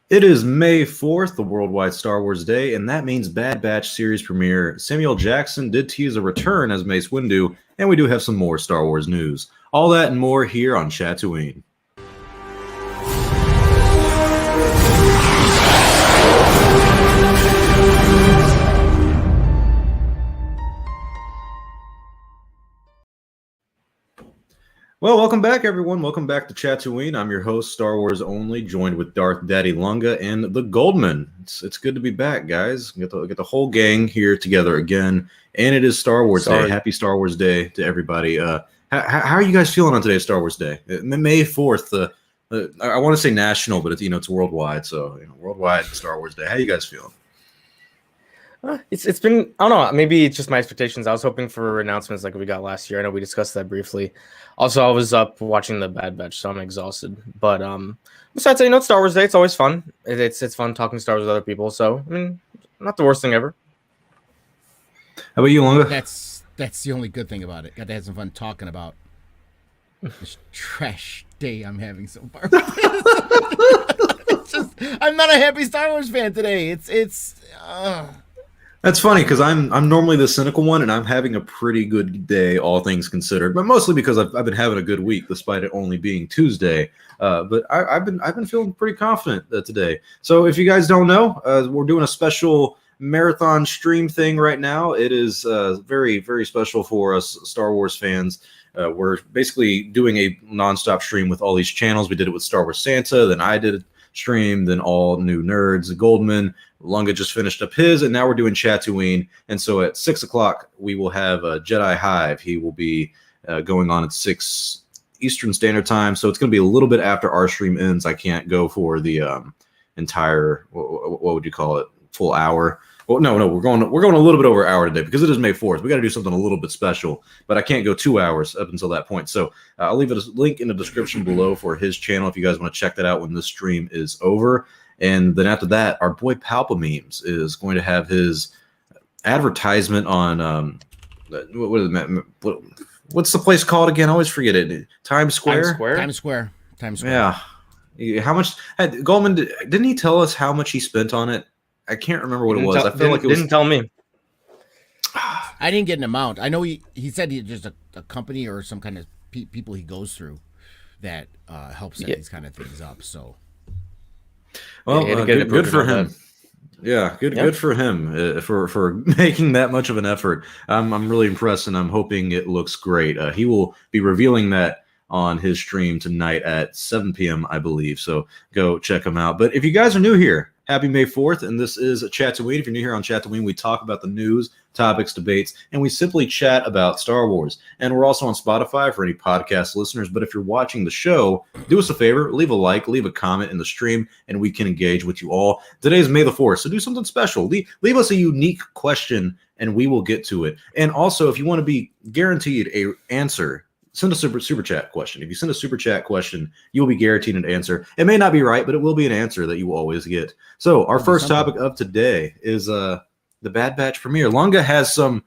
It is May 4th, the Worldwide Star Wars Day, and that means Bad Batch series premiere. Samuel Jackson did tease a return as Mace Windu, and we do have some more Star Wars news. All that and more here on Chatooine. Well, welcome back, everyone. Welcome back to Chatooine. I'm your host, Star Wars Only, joined with Darth Daddy Lunga and the Goldman. It's good to be back, guys. Get the whole gang here together again, and it is Star Wars Day. Happy Star Wars Day to everybody. How are you guys feeling on today's Star Wars Day? May 4th. I want to say national, but it's worldwide. So worldwide Star Wars Day. How you guys feeling? It's been, I don't know, maybe it's just my expectations. I was hoping for announcements like we got last year. I know we discussed that briefly. Also, I was up watching the Bad Batch, so I'm exhausted. But besides, it's Star Wars Day. It's always fun. It's fun talking Star Wars with other people. So I mean, not the worst thing ever. How about you, Lunga? That's the only good thing about it. Got to have some fun talking about this trash day I'm having so far. I'm not a happy Star Wars fan today. That's funny because I'm normally the cynical one, and I'm having a pretty good day, all things considered. But mostly because I've been having a good week, despite it only being Tuesday. But I've been feeling pretty confident today. So if you guys don't know, we're doing a special marathon stream thing right now. It is very, very special for us Star Wars fans. We're basically doing a nonstop stream with all these channels. We did it with Star Wars Santa, then I did a stream, then all new nerds, Goldman. Lunga just finished up his, and now we're doing Chatooine. And so at 6 o'clock, we will have Jedi Jive. He will be going on at 6 Eastern Standard Time. So it's going to be a little bit after our stream ends. I can't go for the entire, what would you call it, full hour. Well, no, we're going a little bit over an hour today because it is May 4th. We got to do something a little bit special, but I can't go 2 hours up until that point. So I'll leave a link in the description below for his channel if you guys want to check that out when this stream is over. And then after that, our boy Palpamemes is going to have his advertisement on what's the place called again? I always forget it. Times Square. Times Square. Yeah. How much? Goldman, didn't he tell us how much he spent on it? I can't remember what it was. I feel like it was. Didn't tell me. I didn't get an amount. I know he said he just a company or some kind of people he goes through that helps set these kind of things up. So. Well, good for him. Yeah, good for him for making that much of an effort. I'm really impressed, and I'm hoping it looks great. He will be revealing that on his stream tonight at 7 p.m., I believe. So go check him out. But if you guys are new here, happy May 4th, and this is Chatooine. If you're new here on Chatooine, we talk about the news, topics, debates, and we simply chat about Star Wars. And we're also on Spotify for any podcast listeners. But if you're watching the show, do us a favor, leave a like, leave a comment in the stream, and we can engage with you all. Today is May the 4th, so do something special. Leave us a unique question, and we will get to it. And also, if you want to be guaranteed a answer, send a super chat question. If you send a super chat question, you will be guaranteed an answer. It may not be right, but it will be an answer that you will always get. So our first topic of today is the Bad Batch premiere. Lunga has some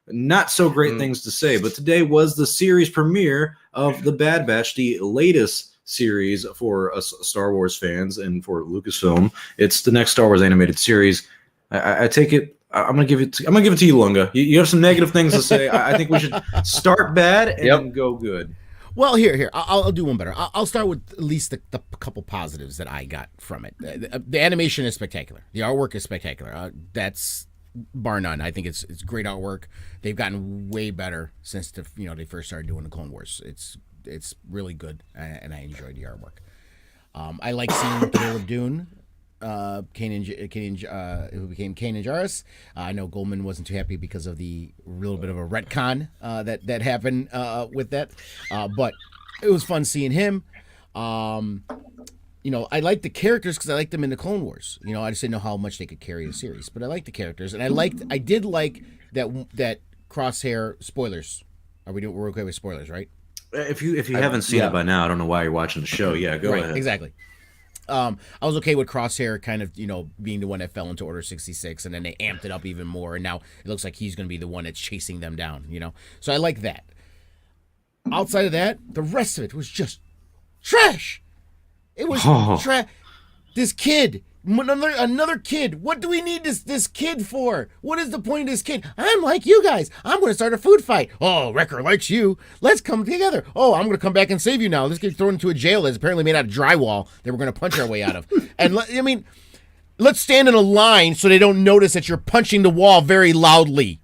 not so great things to say, but today was the series premiere of the Bad Batch, the latest series for us Star Wars fans and for Lucasfilm. It's the next Star Wars animated series. I take it. I'm gonna give it to you, Lunga. You have some negative things to say. I think we should start bad and then go good. Well, here, I'll do one better. I'll start with at least the couple positives that I got from it. The animation is spectacular. The artwork is spectacular. That's bar none. I think it's great artwork. They've gotten way better since they first started doing the Clone Wars. It's really good, and I enjoyed the artwork. I like seeing the Tale of Dune. Who became Kanan Jarrus. I know Goldman wasn't too happy because of the little bit of a retcon that happened with that, but it was fun seeing him. I like the characters because I liked them in the Clone Wars. I just didn't know how much they could carry the series, but I liked the characters, and I did like that Crosshair spoilers. We're okay with spoilers, right? If you haven't seen it by now, I don't know why you're watching the show. Yeah, go ahead. Exactly. I was okay with Crosshair kind of, being the one that fell into Order 66, and then they amped it up even more, and now it looks like he's going to be the one that's chasing them down, So I like that. Outside of that, the rest of it was just trash. It was trash. This kid Another kid. What do we need this kid for? What is the point of this kid? I'm like you guys. I'm going to start a food fight. Oh, Wrecker likes you. Let's come together. Oh, I'm going to come back and save you now. Let's get thrown into a jail that's apparently made out of drywall that we're going to punch our way out of. And let's stand in a line so they don't notice that you're punching the wall very loudly.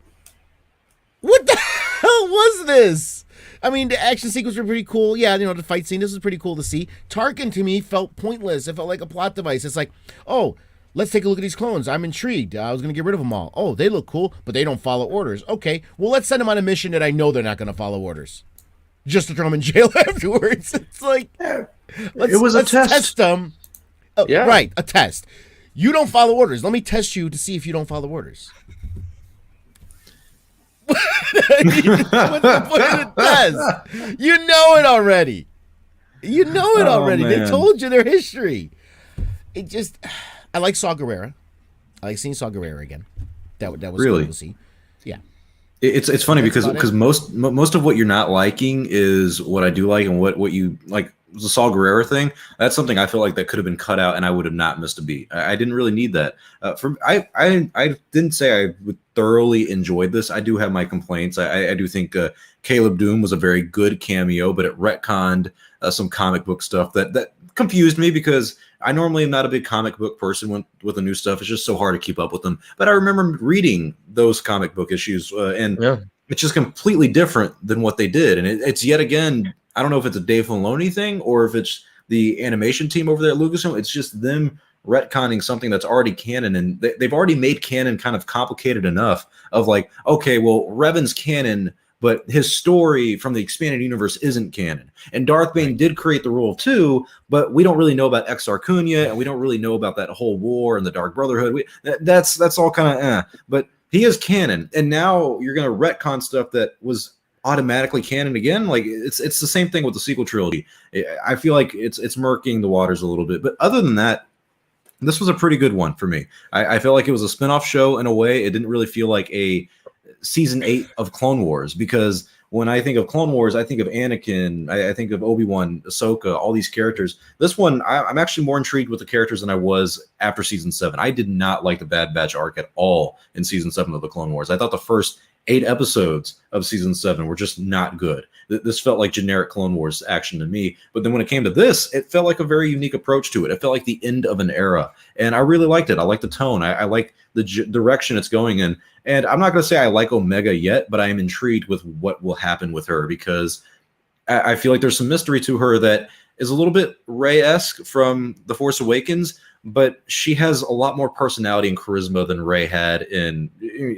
What the hell was this? I mean, the action sequence were pretty cool. Yeah, the fight scene, this was pretty cool to see. Tarkin, to me, felt pointless. It felt like a plot device. It's like, oh, let's take a look at these clones. I'm intrigued. I was going to get rid of them all. Oh, they look cool, but they don't follow orders. Okay, well, let's send them on a mission that I know they're not going to follow orders. Just to throw them in jail afterwards. It's like, let's test them. Oh, yeah. Right, a test. You don't follow orders. Let me test you to see if you don't follow orders. What's the point of the test? You know it already. Man. They told you their history. I like Saw Gerrera. I like seeing Saw Gerrera again. That was really cool to see. Yeah. It's funny because most of what you're not liking is what I do like, and what you like. The Saw Gerrera thing, that's something I feel like that could have been cut out and I would have not missed a beat. I didn't really need that. I didn't say I would thoroughly enjoyed this. I do have my complaints. I do think Caleb Doom was a very good cameo, but it retconned some comic book stuff that confused me, because I normally am not a big comic book person with the new stuff. It's just so hard to keep up with them. But I remember reading those comic book issues and it's just completely different than what they did. And it's yet again, I don't know if it's a Dave Filoni thing or if it's the animation team over there at Lucasfilm. It's just them retconning something that's already canon, and they've already made canon kind of complicated enough of like, okay, well, Revan's canon, but his story from the expanded universe isn't canon. And Darth Bane did create the Rule of Two, but we don't really know about Exar Cunha, and we don't really know about that whole war and the Dark Brotherhood. That's all kind of but he is canon, and now you're going to retcon stuff that was automatically canon again. Like it's the same thing with the sequel trilogy. I feel like it's murking the waters a little bit, but other than that, this was a pretty good one for me. I feel like it was a spin-off show in a way. It didn't really feel like a season 8 of Clone Wars, because when I think of Clone Wars, I think of Anakin, I think of Obi-Wan, Ahsoka, all these characters. This one, I'm actually more intrigued with the characters than I was after season 7. I did not like the Bad Batch arc at all in season 7 of the Clone Wars. I thought the first 8 episodes of season 7 were just not good. This felt like generic Clone Wars action to me. But then when it came to this, it felt like a very unique approach to it. It felt like the end of an era. And I really liked it. I like the tone. I like the direction it's going in. And I'm not going to say I like Omega yet, but I am intrigued with what will happen with her, because I feel like there's some mystery to her that is a little bit Rey-esque from The Force Awakens, but she has a lot more personality and charisma than Rey had in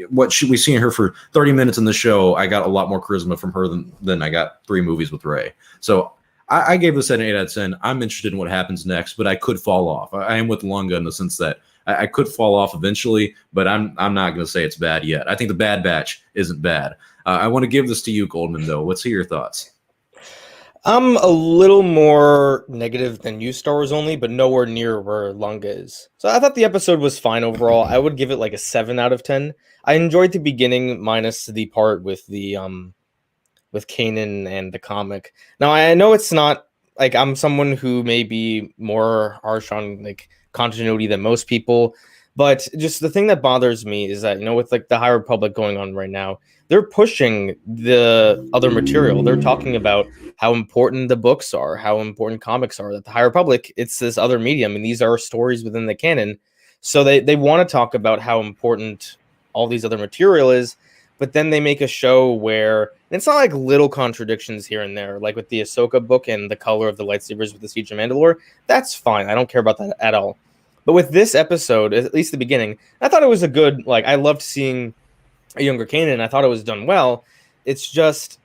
what we've seen her for 30 minutes in the show. I got a lot more charisma from her than I got 3 movies with Rey. So I gave this an 8 out of 10. I'm interested in what happens next, but I could fall off. I am with Lunga in the sense that I could fall off eventually, but I'm not going to say it's bad yet. I think the Bad Batch isn't bad. I want to give this to you, Goldman, though. Let's hear your thoughts. I'm a little more negative than you, Star Wars only, but nowhere near where Lunga is. So I thought the episode was fine overall. I would give it like a 7 out of 10. I enjoyed the beginning minus the part with the with Kanan and the comic. Now I know it's not like I'm someone who may be more harsh on like continuity than most people, but just the thing that bothers me is that, with like the High Republic going on right now, they're pushing the other material. They're talking about how important the books are, how important comics are, that the High Republic, it's this other medium, and these are stories within the canon. So they want to talk about how important all these other material is, but then they make a show where, and it's not like little contradictions here and there, like with the Ahsoka book and the color of the lightsabers with the Siege of Mandalore. That's fine. I don't care about that at all. But with this episode, at least the beginning, I thought it was a good, like, I loved seeing a younger Kanan. I thought it was done well. It's just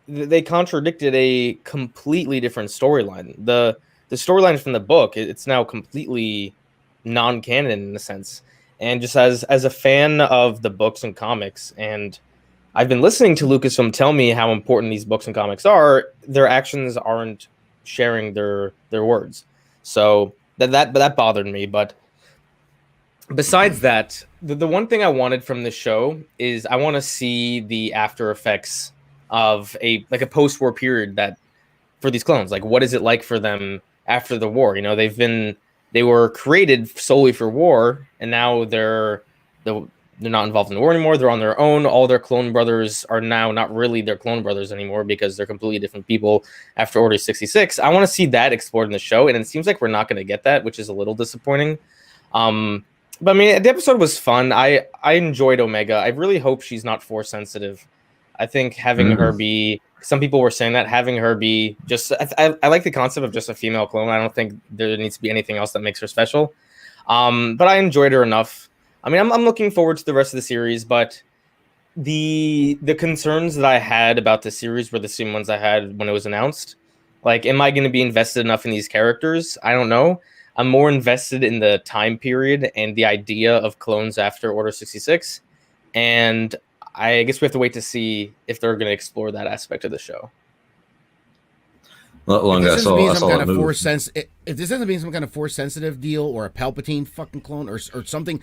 they contradicted a completely different storyline. The storyline from the book, it's now completely non-canon in a sense. And just as a fan of the books and comics, and I've been listening to Lucasfilm tell me how important these books and comics are, their actions aren't sharing their words. So that bothered me. But besides that, the one thing I wanted from this show is I want to see the after effects of a post-war period that for these clones. Like, what is it like for them after the war? They've been they were created solely for war, and now they're not involved in the war anymore. They're on their own. All their clone brothers are now not really their clone brothers anymore because they're completely different people after Order 66. I want to see that explored in the show, and it seems like we're not going to get that, which is a little disappointing. But I mean, the episode was fun. I enjoyed Omega. I really hope she's not Force sensitive. I think having her be, some people were saying that having her be just, I like the concept of just a female clone. I don't think there needs to be anything else that makes her special. But I enjoyed her enough. I mean, I'm looking forward to the rest of the series, but the concerns that I had about the series were the same ones I had when it was announced. Like, am I going to be invested enough in these characters? I don't know. I'm more invested in the time period and the idea of clones after Order 66. And I guess we have to wait to see if they're going to explore that aspect of the show. If this doesn't mean some kind of force sensitive deal or a Palpatine fucking clone or something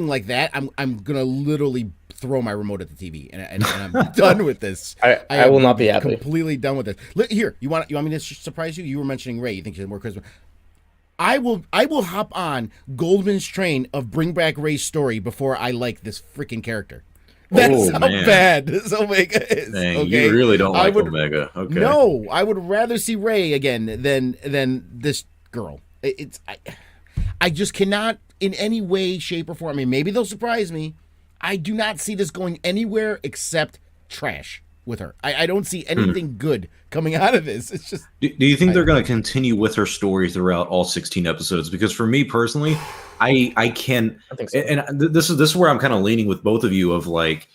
like that, I'm gonna literally throw my remote at the TV and I'm done with this. I will not be happy. Completely done with this. Here, you want me to surprise you? You were mentioning Rey. You think she's more charisma. I will hop on Goldman's train of bring back Rey's story before I like this freaking character. That's how bad this Omega is. Dang, okay? You really don't like Omega. Okay. No, I would rather see Rey again than this girl. I just cannot in any way, shape, or form. I mean, maybe they'll surprise me. I do not see this going anywhere except trash with her. I don't see anything good coming out of this. It's just. Do you think they're going to continue with her story throughout all 16 episodes? Because for me personally, I can't. I think so. And this is where I'm kind of leaning with both of you. Of like,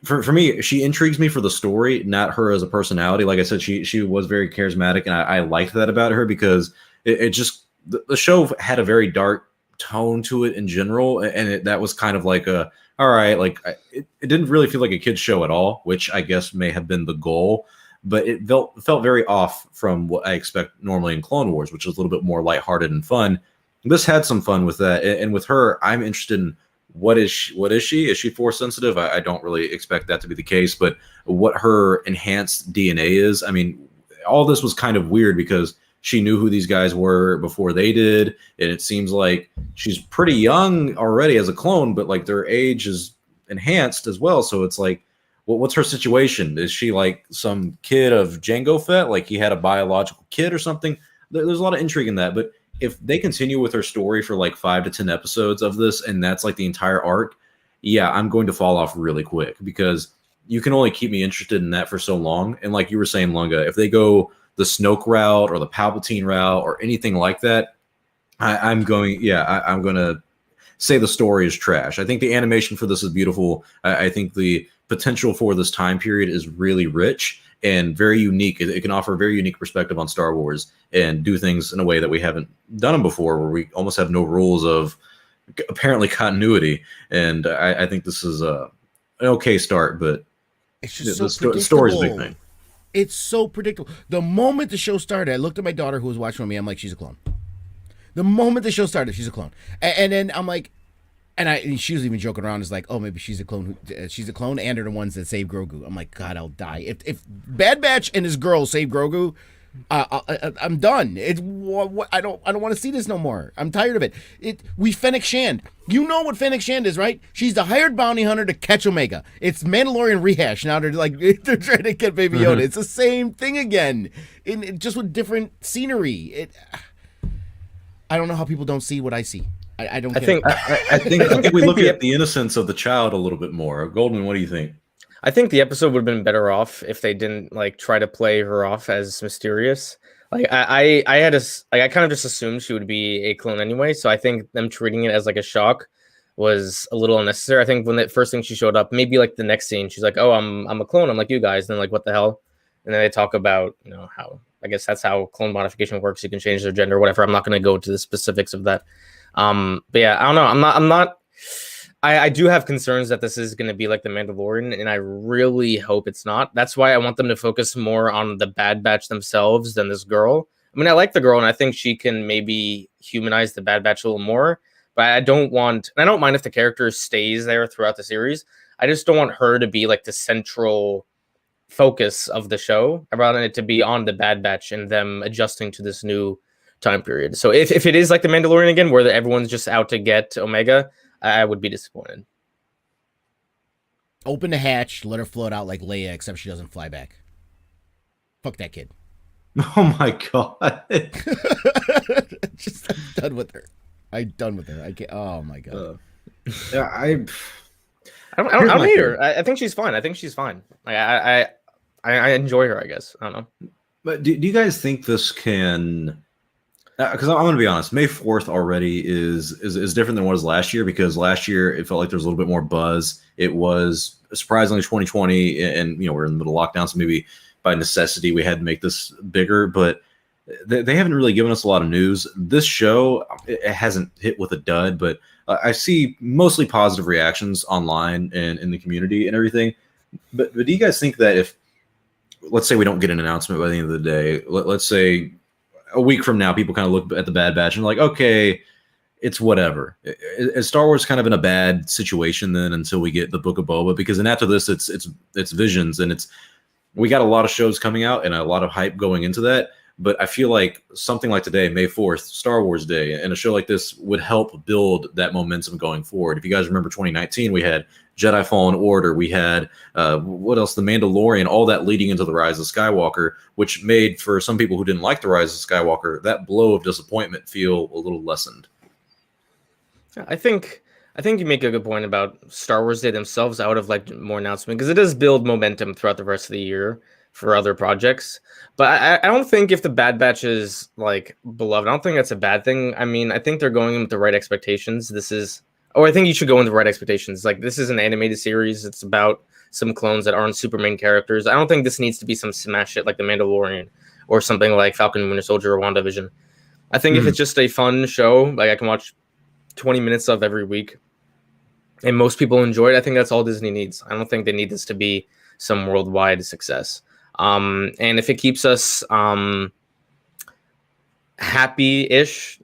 for me, she intrigues me for the story, not her as a personality. Like I said, she was very charismatic, and I liked that about her because it just the show had a very dark tone to it in general, and that was kind of like a. All right, like it didn't really feel like a kid's show at all, which I guess may have been the goal, but it felt very off from what I expect normally in Clone Wars, which is a little bit more lighthearted and fun. This had some fun with that, and with her, I'm interested in what is she? Is she Force sensitive? I don't really expect that to be the case, but what her enhanced DNA is. I mean, all this was kind of weird because she knew who these guys were before they did, and it seems like she's pretty young already as a clone, but like their age is enhanced as well. So it's like, what's her situation? Is she like some kid of Jango Fett? Like he had a biological kid or something? There's a lot of intrigue in that. But if they continue with her story for like 5 to 10 episodes of this, and that's like the entire arc, yeah, I'm going to fall off really quick because you can only keep me interested in that for so long. And like you were saying, Lunga, if they go the Snoke route or the Palpatine route or anything like that, I'm going to say the story is trash. I think the animation for this is beautiful. I think the potential for this time period is really rich and very unique. It can offer a very unique perspective on Star Wars and do things in a way that we haven't done them before, where we almost have no rules of apparently continuity. And I think this is an okay start, but it's just the story's a big thing. It's so predictable. The moment the show started, I looked at my daughter who was watching with me. I'm like, she's a clone. The moment the show started, she's a clone. And then I'm like, and she was even joking around. Is like, oh, maybe she's a clone. She's a clone, and are the ones that save Grogu. I'm like, God, I'll die. If Bad Batch and his girl save Grogu, I'm done. I don't want to see this no more. I'm tired of it. We Fennec Shand. You know what Fennec Shand is, right? She's the hired bounty hunter to catch Omega. It's Mandalorian rehash. Now they're trying to get Baby Yoda. It's the same thing again, just with different scenery. I don't know how people don't see what I see. I don't. I think we look at the innocence of the child a little bit more. Goldman, what do you think? I think the episode would have been better off if they didn't like try to play her off as mysterious. Like I kind of just assumed she would be a clone anyway. So I think them treating it as like a shock was a little unnecessary. I think when the first thing she showed up, maybe like the next scene, she's like, "Oh, I'm a clone. I'm like you guys." And then like, what the hell? And then they talk about how I guess that's how clone modification works. You can change their gender, whatever. I'm not going to go to the specifics of that. But yeah, I don't know. I do have concerns that this is going to be like the Mandalorian, and I really hope it's not. That's why I want them to focus more on the Bad Batch themselves than this girl. I mean, I like the girl, and I think she can maybe humanize the Bad Batch a little more, but I don't mind if the character stays there throughout the series. I just don't want her to be like the central focus of the show. I want it to be on the Bad Batch and them adjusting to this new time period. So if it is like the Mandalorian again, where everyone's just out to get Omega, I would be disappointed. Open the hatch, let her float out like Leia, except she doesn't fly back. Fuck that kid. Oh my god. Just I'm done with her. I'm done with her. I can't. Oh my god. Yeah, I don't hate her. I think she's fine. I enjoy her, I guess. I don't know. But do you guys think this can? Because I'm going to be honest, May 4th already is different than what it was last year, because last year it felt like there was a little bit more buzz. It was surprisingly 2020, and we're in the middle of lockdown, so maybe by necessity we had to make this bigger. But they haven't really given us a lot of news. This show, it hasn't hit with a dud, but I see mostly positive reactions online and in the community and everything. But do you guys think that if, let's say we don't get an announcement by the end of the day, let's say a week from now, people kind of look at the Bad Batch and like, okay, it's whatever. Is Star Wars kind of in a bad situation then until we get the Book of Boba? Because then after this, it's Visions, and we got a lot of shows coming out and a lot of hype going into that. But I feel like something like today, May 4th, Star Wars Day, and a show like this would help build that momentum going forward. If you guys remember 2019, we had Jedi Fallen Order, we had what else? The Mandalorian, all that leading into the Rise of Skywalker, which made, for some people who didn't like the Rise of Skywalker, that blow of disappointment feel a little lessened. I think you make a good point about Star Wars Day themselves. I would have liked more announcement, because it does build momentum throughout the rest of the year for other projects. But I don't think if the Bad Batch is like beloved, I don't think that's a bad thing. I mean, I think they're going in with the right expectations. I think you should go in with the right expectations. Like, this is an animated series. It's about some clones that aren't super main characters. I don't think this needs to be some smash shit like The Mandalorian or something like Falcon and Winter Soldier or WandaVision. I think if it's just a fun show, like I can watch 20 minutes of every week, and most people enjoy it, I think that's all Disney needs. I don't think they need this to be some worldwide success. And if it keeps us happy-ish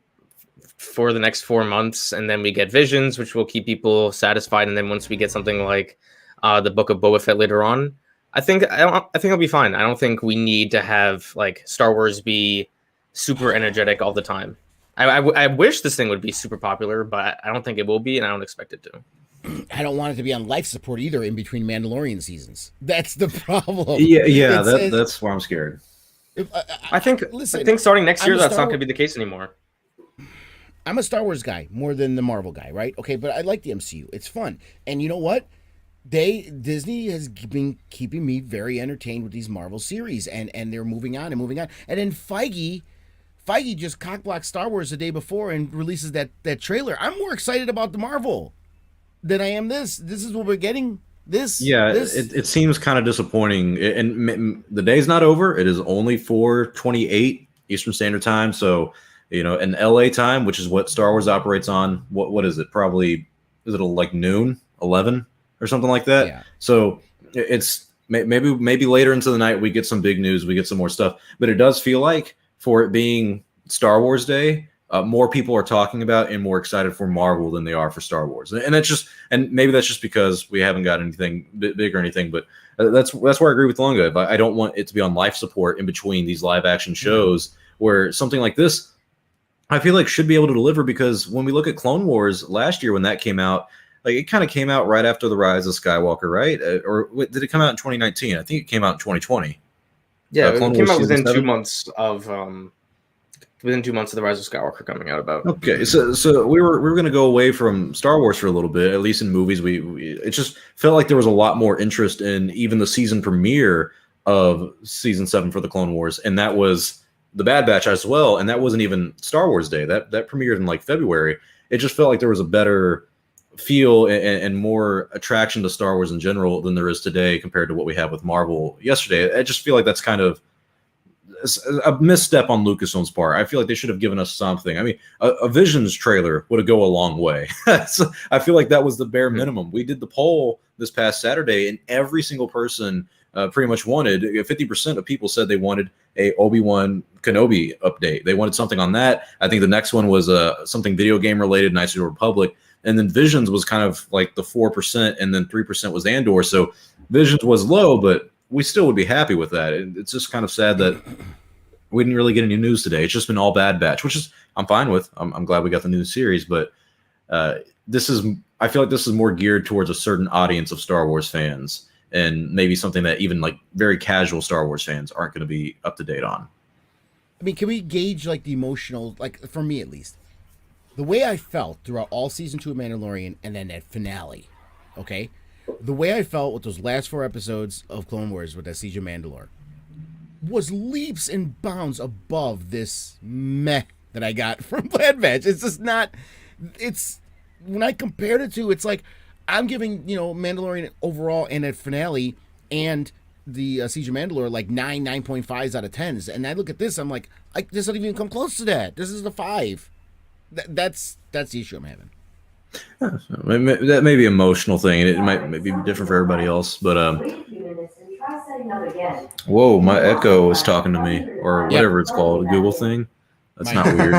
for the next 4 months, and then we get Visions, which will keep people satisfied, and then once we get something like the Book of Boba Fett later on, I think it'll be fine. I don't think we need to have like Star Wars be super energetic all the time. I wish this thing would be super popular, but I don't think it will be, and I don't expect it to. I don't want it to be on life support either in between Mandalorian seasons. That's the problem. Yeah, that's why I'm scared. I think starting next year, that's not going to be the case anymore. I'm a Star Wars guy more than the Marvel guy, right? Okay, but I like the MCU. It's fun. And you know what? Disney has been keeping me very entertained with these Marvel series, and they're moving on and moving on. And then Feige just cockblocked Star Wars the day before and releases that trailer. I'm more excited about the Marvel than I am this. This is what we're getting. It seems kind of disappointing. And the day's not over. It is only 4:28 Eastern Standard Time. So, in LA time, which is what Star Wars operates on, what is it? Probably, is it like noon, 11 or something like that? Yeah. So it's maybe later into the night we get some big news, we get some more stuff. But it does feel like, for it being Star Wars Day, more people are talking about and more excited for Marvel than they are for Star Wars, and maybe that's just because we haven't got anything big or anything. But that's where I agree with Longa. I don't want it to be on life support in between these live action shows, where something like this, I feel like, should be able to deliver. Because when we look at Clone Wars last year, when that came out, like, it kind of came out right after the Rise of Skywalker, right? Or did it come out in 2019? I think it came out in 2020. Yeah, it came out within 2 months of within 2 months of the Rise of Skywalker coming out. About. Okay, so we were going to go away from Star Wars for a little bit, at least in movies. It just felt like there was a lot more interest in even the season premiere of season 7 for the Clone Wars, and that was the Bad Batch as well. And that wasn't even Star Wars Day. That premiered in like February. It just felt like there was a better feel and more attraction to Star Wars in general than there is today compared to what we have with Marvel yesterday. I just feel like that's kind of a misstep on Lucasfilm's part. I feel like they should have given us something. I mean, a Visions trailer would go a long way. So I feel like that was the bare minimum. We did the poll this past Saturday, and every single person pretty much wanted, 50% of people said they wanted a Obi-Wan Kenobi update. They wanted something on that. I think the next one was something video game related, Knights of the Republic. And then Visions was kind of like the 4%, and then 3% was Andor. So Visions was low, but we still would be happy with that. It's just kind of sad that we didn't really get any news today. It's just been all Bad Batch, which is I'm fine with. I'm glad we got the new series, but I feel like this is more geared towards a certain audience of Star Wars fans, and maybe something that even like very casual Star Wars fans aren't going to be up to date on. I mean, can we gauge like the emotional, like for me at least, the way I felt throughout all season 2 of Mandalorian and then that finale, okay? The way I felt with those last 4 episodes of Clone Wars with that Siege of Mandalore was leaps and bounds above this meh that I got from Bad Batch. It's just not, it's, when I compared it to, it's like, I'm giving, Mandalorian overall and that finale and the Siege of Mandalore like 9.5s out of 10s. And I look at this, I'm like, this doesn't even come close to that. This is the 5. That's the issue I'm having. That may be an emotional thing, and it might be different for everybody else. But whoa, my Echo is talking to me, or whatever it's called, a Google thing. That's not weird.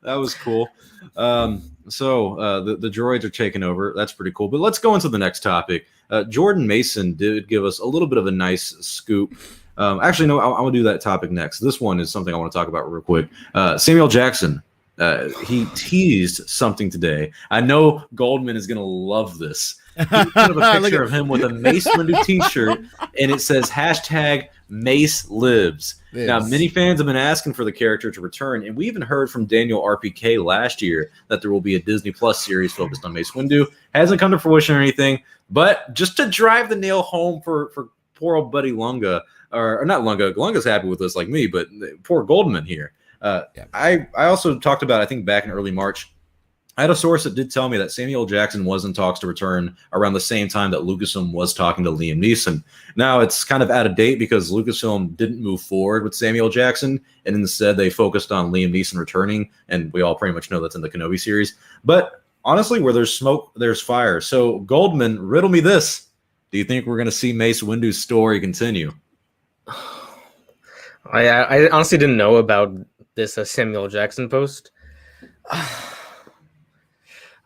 That was cool. So the droids are taking over. That's pretty cool. But let's go into the next topic. Jordan Mason did give us a little bit of a nice scoop. Actually, no, I want to do that topic next. This one is something I want to talk about real quick. Samuel Jackson. He teased something today. I know Goldman is going to love this. He put up a picture of him with a Mace Windu t-shirt, and it says #Mace lives. Now, many fans have been asking for the character to return, and we even heard from Daniel RPK last year that there will be a Disney Plus series focused on Mace Windu. Hasn't come to fruition or anything, but just to drive the nail home for poor old buddy Lunga, or not Lunga. Lunga's happy with us like me, but poor Goldman here. I also talked about, I think back in early March, I had a source that did tell me that Samuel Jackson was in talks to return around the same time that Lucasfilm was talking to Liam Neeson. Now it's kind of out of date because Lucasfilm didn't move forward with Samuel Jackson, and instead they focused on Liam Neeson returning, and we all pretty much know that's in the Kenobi series. But honestly, where there's smoke, there's fire. So Goldman, riddle me this. Do you think we're going to see Mace Windu's story continue? I honestly didn't know about this Samuel Jackson post.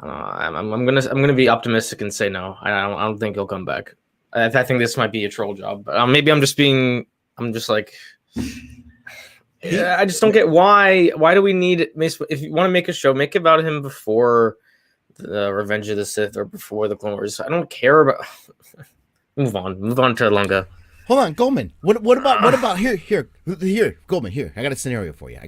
I'm gonna be optimistic and say no. I don't think he'll come back. I think this might be a troll job. But maybe I just don't get why. Why do we need Mace? If you want to make a show, make it about him before the Revenge of the Sith or before the Clone Wars. I don't care about. Move on to Lunga. Hold on, Goldman. What about here, Goldman, here. I got a scenario for you.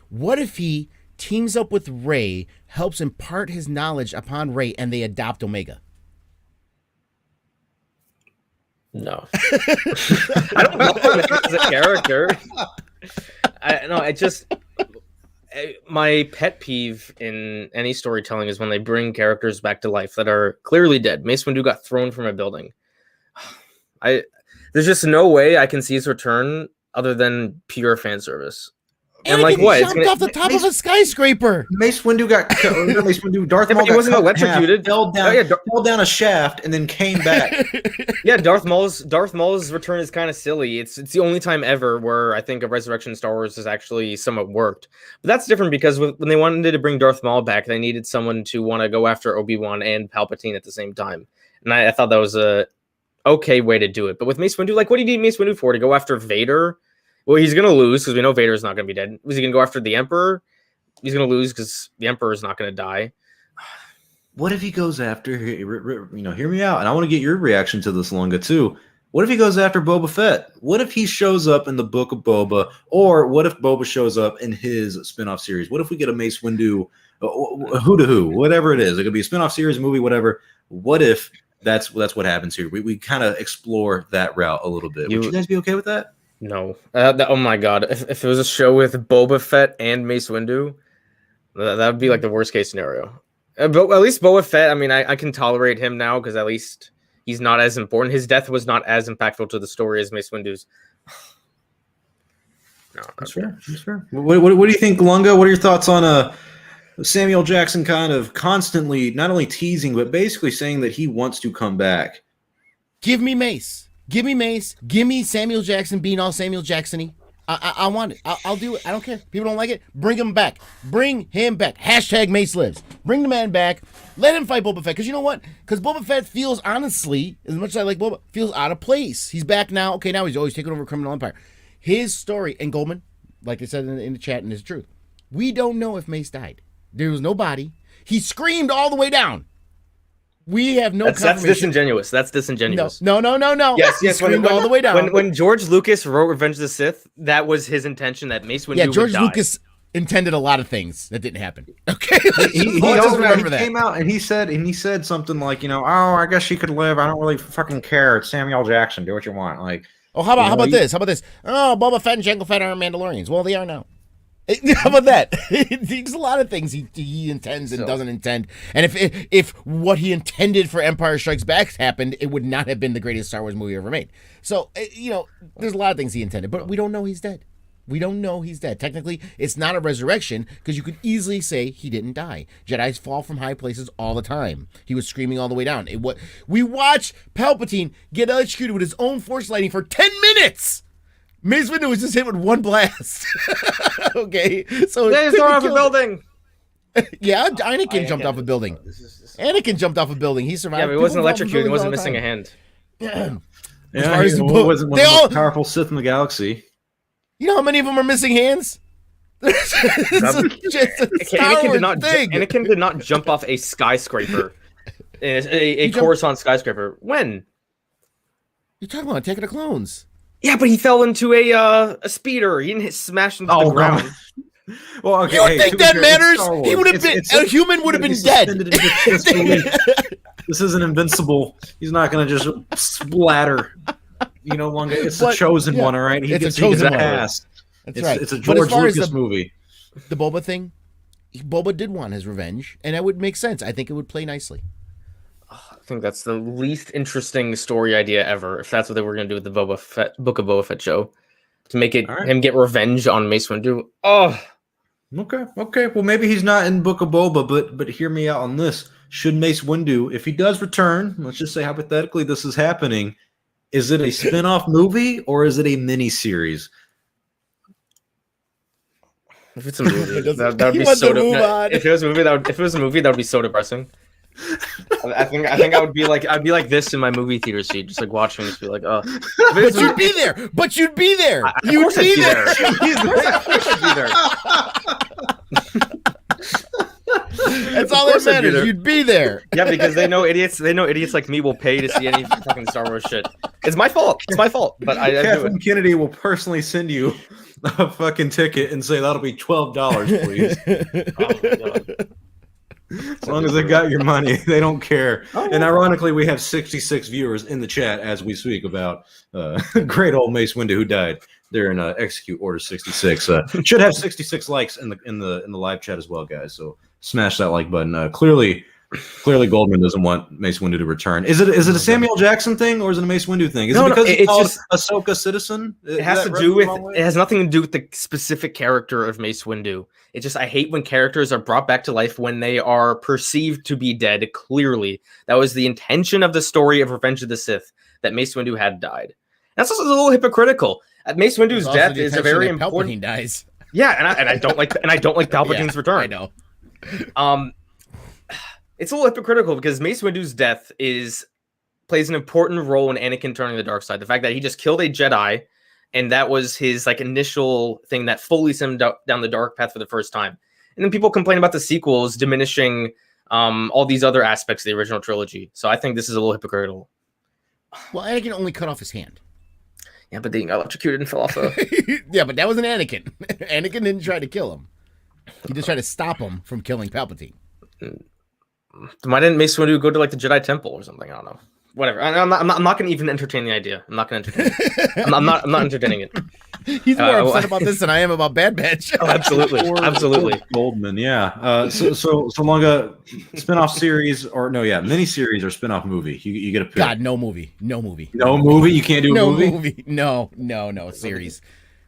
What if he teams up with Rey, helps impart his knowledge upon Rey, and they adopt Omega? No. I don't know him as a character. My pet peeve in any storytelling is when they bring characters back to life that are clearly dead. Mace Windu got thrown from a building. There's just no way I can see his return other than pure fan service. And like what? Jumped off the top of a skyscraper. Mace Windu Darth Maul he wasn't electrocuted. Fell down a shaft and then came back. Yeah, Darth Maul's return is kind of silly. It's the only time ever where I think a resurrection in Star Wars has actually somewhat worked. But that's different because when they wanted to bring Darth Maul back, they needed someone to want to go after Obi-Wan and Palpatine at the same time. And I thought that was a okay way to do it. But with Mace Windu, like, what do you need Mace Windu for? To go after Vader? Well, he's going to lose because we know Vader's not going to be dead. Was he going to go after the Emperor? He's going to lose because the Emperor is not going to die. What if he goes after, hear me out, and I want to get your reaction to this, Lunga, too. What if he goes after Boba Fett? What if he shows up in the Book of Boba? Or what if Boba shows up in his spinoff series? What if we get a Mace Windu, who to who, whatever it is? It could be a spinoff series, a movie, whatever. What if that's what happens here? We kind of explore that route a little bit. Would you guys be okay with that? No. Oh my god. If it was a show with Boba Fett and Mace Windu, that would be like the worst case scenario. But at least Boba Fett, I mean, I can tolerate him now because at least he's not as important. His death was not as impactful to the story as Mace Windu's. No, that's fair. What do you think, Lunga? What are your thoughts on Samuel Jackson kind of constantly not only teasing, but basically saying that he wants to come back? Give me Mace. Give me Mace. Give me Samuel Jackson being all Samuel Jackson-y. I want it. I'll do it. I don't care. People don't like it. Bring him back. Bring him back. Hashtag Mace lives. Bring the man back. Let him fight Boba Fett. Because you know what? Because Boba Fett feels, honestly, as much as I like Boba, feels out of place. He's back now. Okay, now he's always taking over Criminal Empire. His story, and Goldman, like I said in the chat, and it's true. We don't know if Mace died. There was no body. He screamed all the way down. We have no confirmation. That's disingenuous. That's disingenuous. No. Yes. He screamed all the way down. When George Lucas wrote Revenge of the Sith, that was his intention, that Mace Windu would die. Yeah, George Lucas intended a lot of things that didn't happen. Okay, he came out and he said something like, oh, I guess she could live. I don't really fucking care. It's Samuel Jackson. Do what you want. Like, oh, how about this? Oh, Boba Fett and Jango Fett are Mandalorians. Well, they are now. How about that? There's a lot of things he intends and doesn't intend. And if what he intended for Empire Strikes Back happened, it would not have been the greatest Star Wars movie ever made. So, there's a lot of things he intended, but we don't know he's dead. We don't know he's dead. Technically, it's not a resurrection because you could easily say he didn't die. Jedis fall from high places all the time. He was screaming all the way down. We watched Palpatine get electrocuted with his own force lightning for 10 minutes. Mace Windu was just hit with one blast. Okay, so they just off a building. Yeah, Anakin jumped off a building. Anakin jumped off a building. He survived. Yeah, but he wasn't electrocuted. He wasn't missing a hand. Yeah, he wasn't one of the most powerful Sith in the galaxy. You know how many of them are missing hands? Anakin did not jump off a skyscraper. A Coruscant skyscraper. When? You're talking about Attack of the Clones. Yeah, but he fell into a speeder. He didn't smash into the ground. Well, okay. You don't think that matters? He would have been. A human would have been dead. This isn't invincible. He's not going to just splatter. Longer. It's the chosen one, all right. He gets a chosen ass. That's right. It's a George Lucas movie. The Boba thing. Boba did want his revenge, and that would make sense. I think it would play nicely. I think that's the least interesting story idea ever. If that's what they were going to do with the Book of Boba Fett show, to make it him get revenge on Mace Windu. Oh, okay. Well, maybe he's not in Book of Boba, but hear me out on this. Should Mace Windu, if he does return, let's just say hypothetically this is happening, is it a spin-off movie or is it a mini-series? If it's a movie, that would be so depressing. If it was a movie, that would be so depressing. I think I would be like, I'd be like this in my movie theater seat, just like watching this, be like, oh. But you'd be there. But you'd be there. You'd be there. Of course I'd be there. That's all that matters. You'd be there. Yeah, because they know idiots like me will pay to see any fucking Star Wars shit. It's my fault. But I do it. Kennedy will personally send you a fucking ticket and say that'll be $12, please. Oh my God. As long as they got your money, they don't care. Oh, and ironically, we have 66 viewers in the chat as we speak about great old Mace Windu who died there in Execute Order 66. Should have 66 likes in the live chat as well, guys. So smash that like button. Clearly Goldman doesn't want Mace Windu to return. Is it a Samuel Jackson thing or is it a Mace Windu thing? Is it because it's called Ahsoka Citizen? It has nothing to do with the specific character of Mace Windu. It's just I hate when characters are brought back to life when they are perceived to be dead. Clearly, that was the intention of the story of Revenge of the Sith, that Mace Windu had died. That's also a little hypocritical. Mace Windu's death is a very important. Palpatine dies. Yeah, and I don't like Palpatine's return. I know. It's a little hypocritical because Mace Windu's death plays an important role in Anakin turning the dark side. The fact that he just killed a Jedi, and that was his initial thing that fully sent him down the dark path for the first time. And then people complain about the sequels diminishing all these other aspects of the original trilogy. So I think this is a little hypocritical. Well, Anakin only cut off his hand. Yeah, but they got electrocuted and fell off a... Yeah, but that wasn't Anakin. Anakin didn't try to kill him. He just tried to stop him from killing Palpatine. Why didn't Mace Windu go to the Jedi Temple or something? I don't know. Whatever. I'm not going to even entertain the idea. I'm not going to entertain it. I'm not entertaining it. He's more upset about this than I am about Bad Batch. Oh, absolutely. Goldman, yeah. So long a spinoff series miniseries or spinoff movie. You get a pick. God, no movie. No movie. No movie? You can't do a movie? No. Series.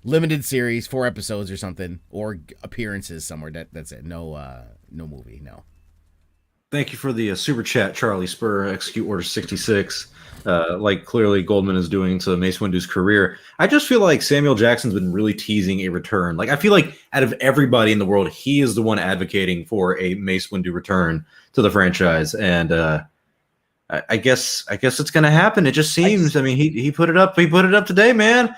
Limited series, 4 episodes or something, or appearances somewhere. That's it. No movie. No. Thank you for the super chat, Charlie Spur, Execute Order 66. Like clearly Goldman is doing to Mace Windu's career. I just feel like Samuel Jackson's been really teasing a return. Like I feel like out of everybody in the world, he is the one advocating for a Mace Windu return to the franchise. And I guess it's gonna happen. It just seems. I mean, he put it up. He put it up today, man.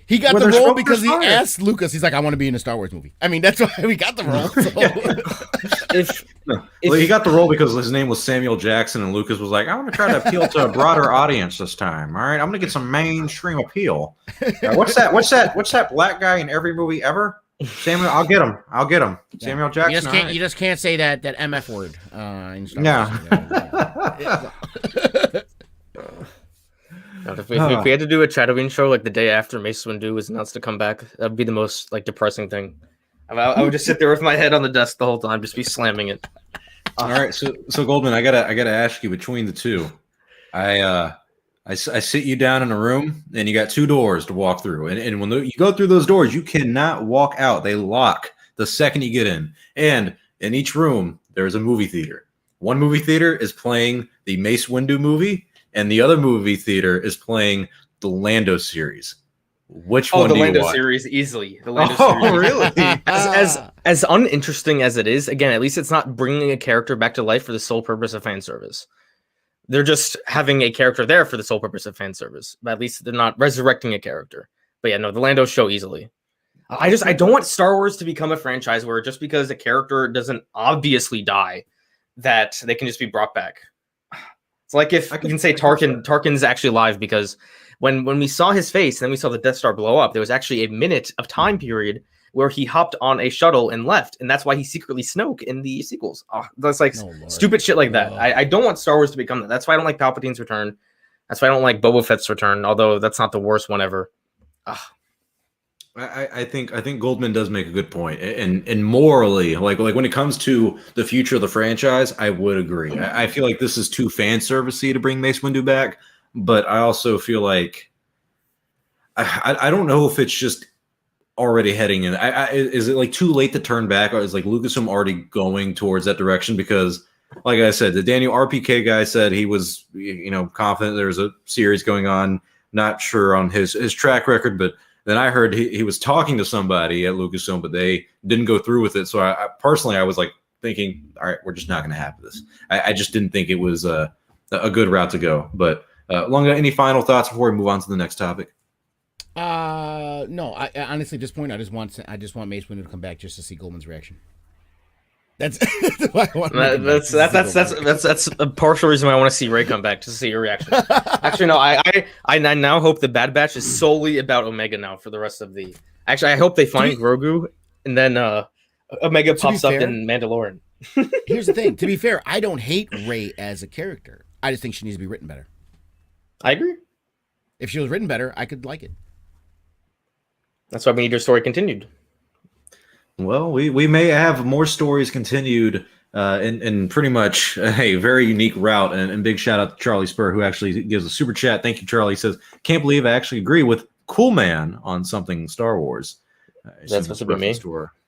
He got the role because he asked Lucas. He's like, I want to be in a Star Wars movie. I mean, that's why we got the role. So. He got the role because his name was Samuel Jackson, and Lucas was like, I want to try to appeal to a broader audience this time. All right, I'm going to get some mainstream appeal. What's that black guy in every movie ever? Samuel, I'll get him. Yeah. Samuel Jackson. You just can't say that MF word. In Star Wars. If we had to do a Chatooine show like the day after Mace Windu was announced to come back, that would be the most like depressing thing. I would just sit there with my head on the desk the whole time, just be slamming it. All right, so Goldman, I gotta ask you between the two. I sit you down in a room, and you got two doors to walk through, and when you go through those doors, you cannot walk out. They lock the second you get in, and in each room there's a movie theater. One movie theater is playing the Mace Windu movie, and the other movie theater is playing the Lando series. Which one do you watch? The Lando series, easily. The Lando series. Really? As uninteresting as it is, again, at least it's not bringing a character back to life for the sole purpose of fan service. They're just having a character there for the sole purpose of fan service. But at least they're not resurrecting a character. But yeah, no, the Lando show easily. I don't want Star Wars to become a franchise where just because a character doesn't obviously die, that they can just be brought back. It's like if you can say Tarkin's actually alive, because when we saw his face and then we saw the Death Star blow up, there was actually a minute of time period where he hopped on a shuttle and left, and that's why he's secretly Snoke in the sequels. That's like stupid shit like that. I don't want Star Wars to become that. That's why I don't like Palpatine's return. That's why I don't like Boba Fett's return, although that's not the worst one ever. I think Goldman does make a good point, and morally, like when it comes to the future of the franchise, I would agree. I feel like this is too fan servicey to bring Mace Windu back, but I also feel like I don't know if it's just already heading in. Is it like too late to turn back, or is like Lucasfilm already going towards that direction? Because, like I said, the Daniel RPK guy said he was confident there was a series going on. Not sure on his track record, but then I heard he was talking to somebody at Lucasfilm, but they didn't go through with it. So I personally, I was like thinking, all right, we're just not going to have this. I just didn't think it was a good route to go. But Lunga, any final thoughts before we move on to the next topic? No. I honestly, at this point, I just want Mace Windu to come back just to see Goldman's reaction. That's that's a partial reason why I want to see Rey come back, just to see your reaction. Actually, no, I now hope the Bad Batch is solely about Omega now for the rest of the. Actually, I hope they find Grogu, and then Omega pops up in Mandalorian. Here's the thing. To be fair, I don't hate Rey as a character. I just think she needs to be written better. I agree. If she was written better, I could like it. That's why we need her story continued. Well, we may have more stories continued in pretty much a very unique route. And big shout out to Charlie Spur, who actually gives a super chat. Thank you, Charlie. He says, can't believe I actually agree with Cool Man on something Star Wars. That's supposed to be me?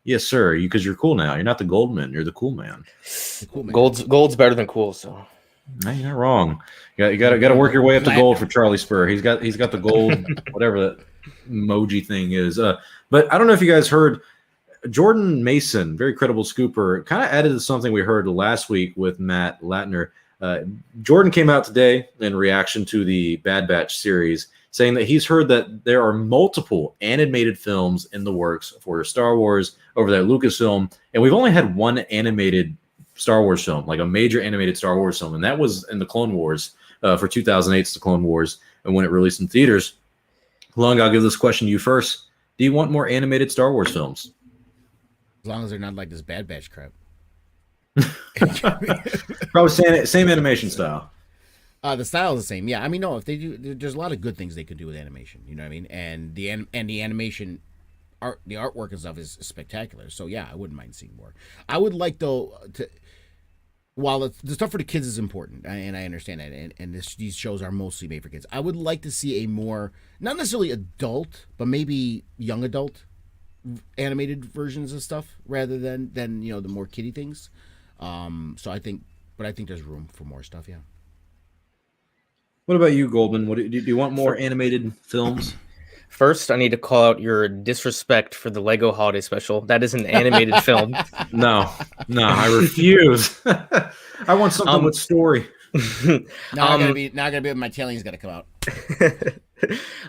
Yes, sir. Because you're cool now. You're not the Goldman. You're the Cool Man. The cool man. Gold's better than cool, so. No, you're not wrong. You got to work your way up to gold for Charlie Spur. He's got the gold, whatever that emoji thing is. But I don't know if you guys heard, Jordan Mason, very credible scooper, kind of added to something we heard last week with Matt Latner. Jordan came out today in reaction to the Bad Batch series, saying that he's heard that there are multiple animated films in the works for Star Wars over there at Lucasfilm, and we've only had one animated Star Wars film, like a major animated Star Wars film, and that was in the Clone Wars for 2008's The Clone Wars, and when it released in theaters. Lung, I'll give this question to you first. Do you want more animated Star Wars films? As long as they're not like this Bad Batch crap. Probably same animation style. The style is the same. Yeah, I mean, no, if they do, there's a lot of good things they could do with animation. You know what I mean? And the animation art, the artwork and stuff is spectacular. So yeah, I wouldn't mind seeing more. I would like though to, while the stuff for the kids is important, and I understand that, and these shows are mostly made for kids. I would like to see a more, not necessarily adult, but maybe young adult animated versions of stuff rather than the more kiddie things. So I think there's room for more stuff. Yeah. What about you, Goldman? Do you want more animated films? First, I need to call out your disrespect for the Lego Holiday Special. That is an animated film. No, I refuse. I want something with story. Now I'm gonna be my tailing's gotta come out.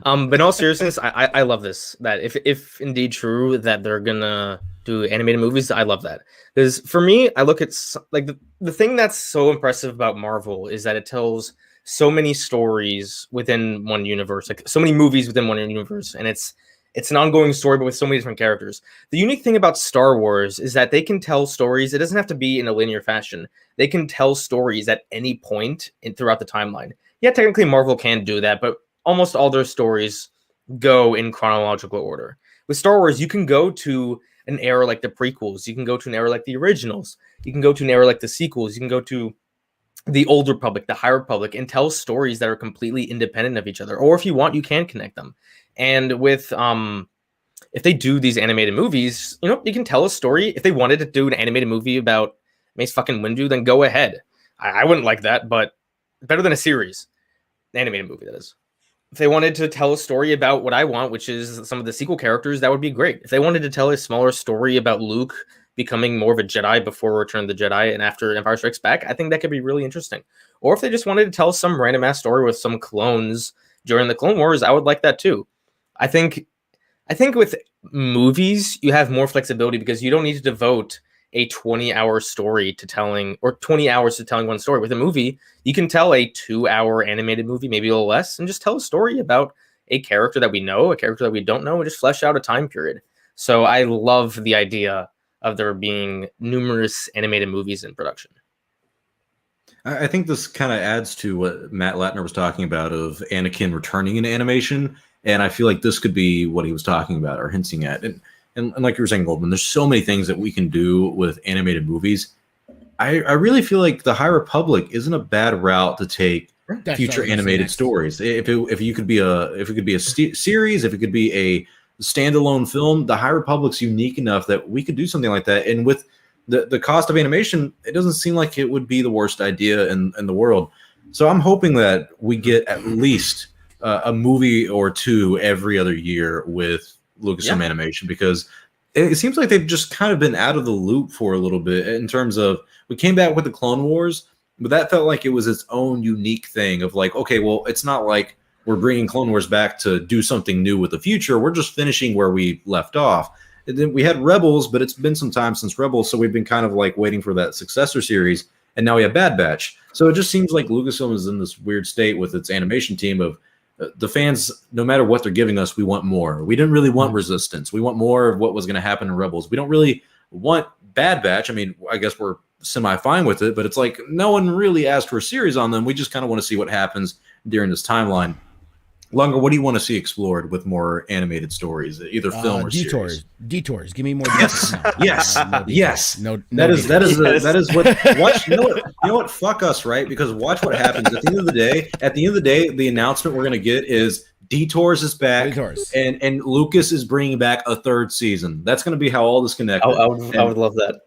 But in all seriousness, I love this. That if indeed true that they're gonna do animated movies, I love that. Because for me, I look at like the thing that's so impressive about Marvel is that it tells so many stories within one universe, like so many movies within one universe, and it's an ongoing story, but with so many different characters. The unique thing about Star Wars is that they can tell stories. It doesn't have to be in a linear fashion. They can tell stories at any point throughout the timeline. Yeah, technically Marvel can do that, but almost all their stories go in chronological order. With Star Wars, you can go to an era like the prequels. You can go to an era like the originals. You can go to an era like the sequels. You can go to the Old Republic, the High Republic, and tell stories that are completely independent of each other. Or if you want, you can connect them. And with if they do these animated movies, you can tell a story. If they wanted to do an animated movie about Mace fucking Windu, then go ahead. I wouldn't like that, but better than a series. An animated movie, that is. If they wanted to tell a story about what I want, which is some of the sequel characters, that would be great. If they wanted to tell a smaller story about Luke becoming more of a Jedi before Return of the Jedi and after Empire Strikes Back, I think that could be really interesting. Or if they just wanted to tell some random ass story with some clones during the Clone Wars, I would like that too. I think with movies, you have more flexibility because you don't need to devote a 20-hour story to telling, or 20 hours to telling one story. With a movie, you can tell a 2-hour animated movie, maybe a little less, and just tell a story about a character that we know, a character that we don't know, and just flesh out a time period. So I love the idea of there being numerous animated movies in production. I think this kind of adds to what Matt Latner was talking about of Anakin returning in animation. And I feel like this could be what he was talking about or hinting at. And like you were saying, Goldman, there's so many things that we can do with animated movies. I really feel like the High Republic isn't a bad route to take future animated stories. If it could be a series, if it could be a standalone film, the High Republic's unique enough that we could do something like that. And with the cost of animation, it doesn't seem like it would be the worst idea in the world. So I'm hoping that we get at least a movie or two every other year with Lucasfilm Animation, because it seems like they've just kind of been out of the loop for a little bit in terms of, we came back with the Clone Wars, but that felt like it was its own unique thing of like, okay, well, it's not like we're bringing Clone Wars back to do something new with the future. We're just finishing where we left off. And then we had Rebels, but it's been some time since Rebels, so we've been kind of like waiting for that successor series, and now we have Bad Batch. So it just seems like Lucasfilm is in this weird state with its animation team of the fans, no matter what they're giving us, we want more. We didn't really want Resistance. We want more of what was going to happen in Rebels. We don't really want Bad Batch. I mean, I guess we're semi-fine with it, but it's like no one really asked for a series on them. We just kind of want to see what happens during this timeline. Longer, what do you want to see explored with more animated stories, either film or series? Detours. Give me more detours. Yes. That is what. Watch. You know what? Fuck us, right? Because watch what happens at the end of the day. At the end of the day, the announcement we're gonna get is Detours is back, and Lucas is bringing back a third season. That's gonna be how all this connected. I would love that.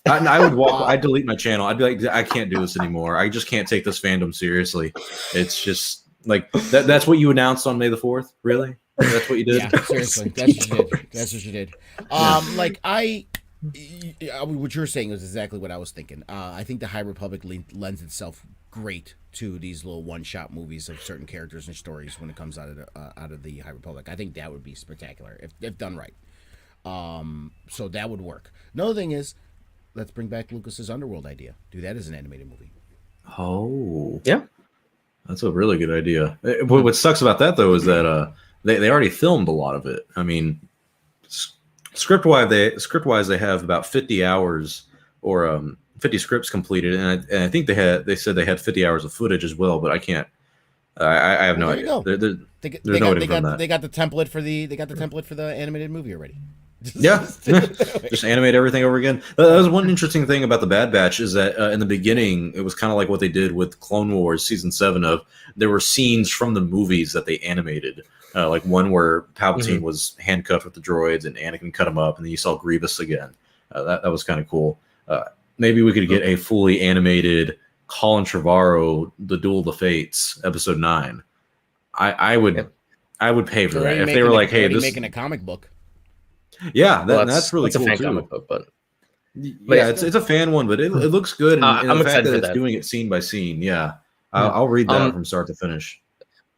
I would walk. I'd delete my channel. I'd be like, I can't do this anymore. I just can't take this fandom seriously. It's just. Like that's what you announced on May the 4th? Really? That's what you did? Yeah, seriously. That's what you did. Like what you're saying is exactly what I was thinking. I think the High Republic lends itself great to these little one-shot movies of certain characters and stories when it comes out of the High Republic. I think that would be spectacular if done right. So that would work. Another thing is, let's bring back Lucas's Underworld idea. Do that as an animated movie. Oh. Yeah. That's a really good idea. What sucks about that, though, is that they already filmed a lot of it. I mean, script-wise, they have about 50 hours or 50 scripts completed, and I think they said they had 50 hours of footage as well, but I can't. I have no idea. They got the template for the animated movie already. Yeah, just animate everything over again. That was one interesting thing about the Bad Batch is that in the beginning, it was kind of like what they did with Clone Wars Season 7 of there were scenes from the movies that they animated. Like one where Palpatine was handcuffed with the droids and Anakin cut him up, and then you saw Grievous again. That was kind of cool. maybe we could get a fully animated Colin Trevorrow, The Duel of the Fates, episode 9. I would pay for that if they were like, hey, this making a comic book. Yeah, that's really cool fan too. Comic book, but it's a fan one, but it looks good, and I'm the fact excited that for it's that. doing it scene by scene, I'll read that from start to finish.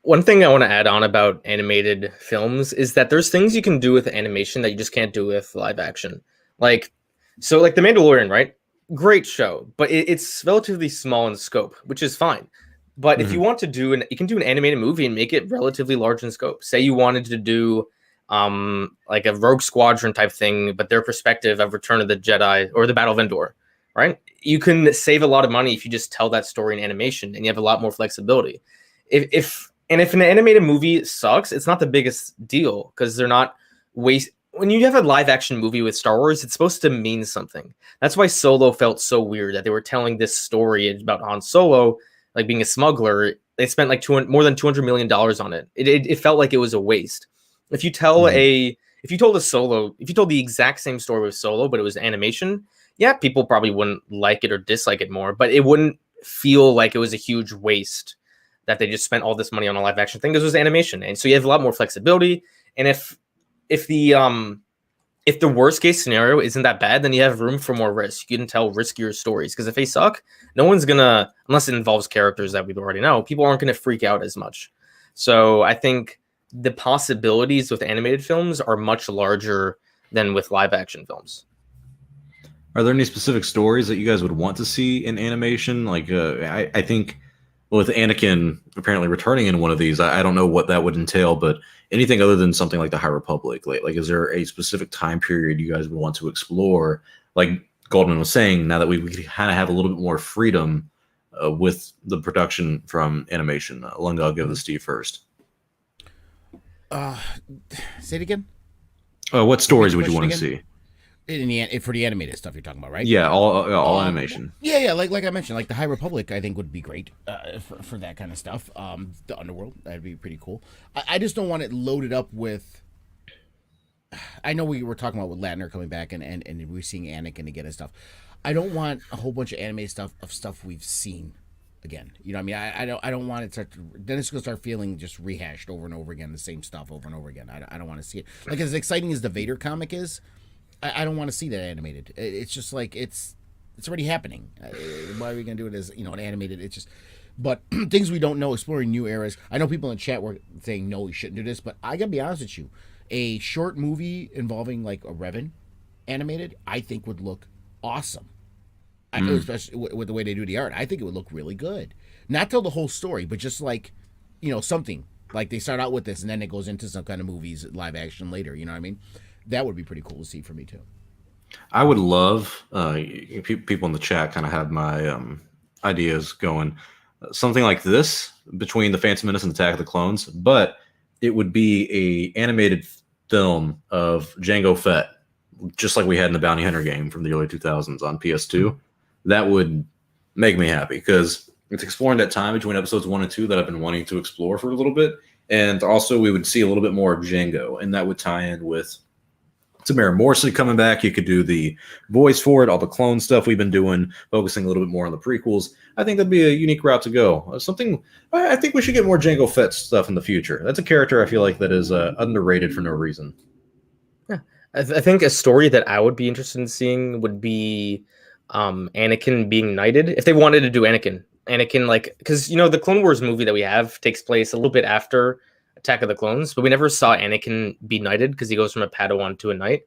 One thing I want to add on about animated films is that there's things you can do with animation that you just can't do with live action. Like The Mandalorian, right? Great show, but it's relatively small in scope, which is fine. But if you want to you can do an animated movie and make it relatively large in scope. Say you wanted to do like a Rogue Squadron type thing, but their perspective of Return of the Jedi or the Battle of Endor, right? You can save a lot of money if you just tell that story in animation, and you have a lot more flexibility. If an animated movie sucks, it's not the biggest deal because they're not when you have a live action movie with Star Wars, it's supposed to mean something. That's why Solo felt so weird, that they were telling this story about Han Solo, like being a smuggler. They spent like more than $200 million on it. It felt like it was a waste. If you told the exact same story with Solo, but it was animation, yeah, people probably wouldn't like it or dislike it more, but it wouldn't feel like it was a huge waste that they just spent all this money on a live action thing because it was animation. And so you have a lot more flexibility. And if the worst case scenario isn't that bad, then you have room for more risk. You can tell riskier stories, because if they suck, no one's gonna, unless it involves characters that we already know, people aren't gonna freak out as much. So I think the possibilities with animated films are much larger than with live action films. Are there any specific stories that you guys would want to see in animation? Like, I think with Anakin apparently returning in one of these, I don't know what that would entail, but anything other than something like the High Republic, like is there a specific time period you guys would want to explore? Like Goldman was saying, now that we kind of have a little bit more freedom with the production from animation. Lunga, I'll give this to you first. Say it again. What stories would you want to see? For the animated stuff you're talking about, right? Yeah, all animation. Yeah, like I mentioned, like the High Republic, I think would be great for that kind of stuff. The Underworld, that'd be pretty cool. I just don't want it loaded up with. I know we were talking about with Latner coming back and we're seeing Anakin again and stuff. I don't want a whole bunch of animated stuff we've seen again. You know what I mean? I don't want it to. Then it's gonna start feeling just rehashed over and over again, the same stuff over and over again. I don't want to see it. Like, as exciting as the Vader comic is, I don't want to see that animated. It's just like it's already happening. Why are we gonna do it as an animated? It's just, but things we don't know, exploring new eras. I know people in chat were saying no, we shouldn't do this, but I gotta be honest with you, a short movie involving like a Revan animated, I think would look awesome. Especially with the way they do the art, I think it would look really good. Not tell the whole story, but just like something like they start out with this and then it goes into some kind of movies live action later. You know what I mean? That would be pretty cool to see for me too. I would love people in the chat kind of have my ideas going. Something like this between the Phantom Menace and Attack of the Clones, but it would be a animated film of Jango Fett, just like we had in the Bounty Hunter game from the early 2000s on PS2. That would make me happy because it's exploring that time between episodes 1 and 2 that I've been wanting to explore for a little bit. And also we would see a little bit more of Jango, and that would tie in with Tamara Morrison coming back. You could do the voice for it, all the clone stuff we've been doing, focusing a little bit more on the prequels. I think that'd be a unique route to go. I think we should get more Jango Fett stuff in the future. That's a character I feel like that is underrated for no reason. Yeah, I think a story that I would be interested in seeing would be Anakin being knighted. If they wanted to do Anakin, like, because the Clone Wars movie that we have takes place a little bit after Attack of the Clones, but we never saw Anakin be knighted because he goes from a Padawan to a knight,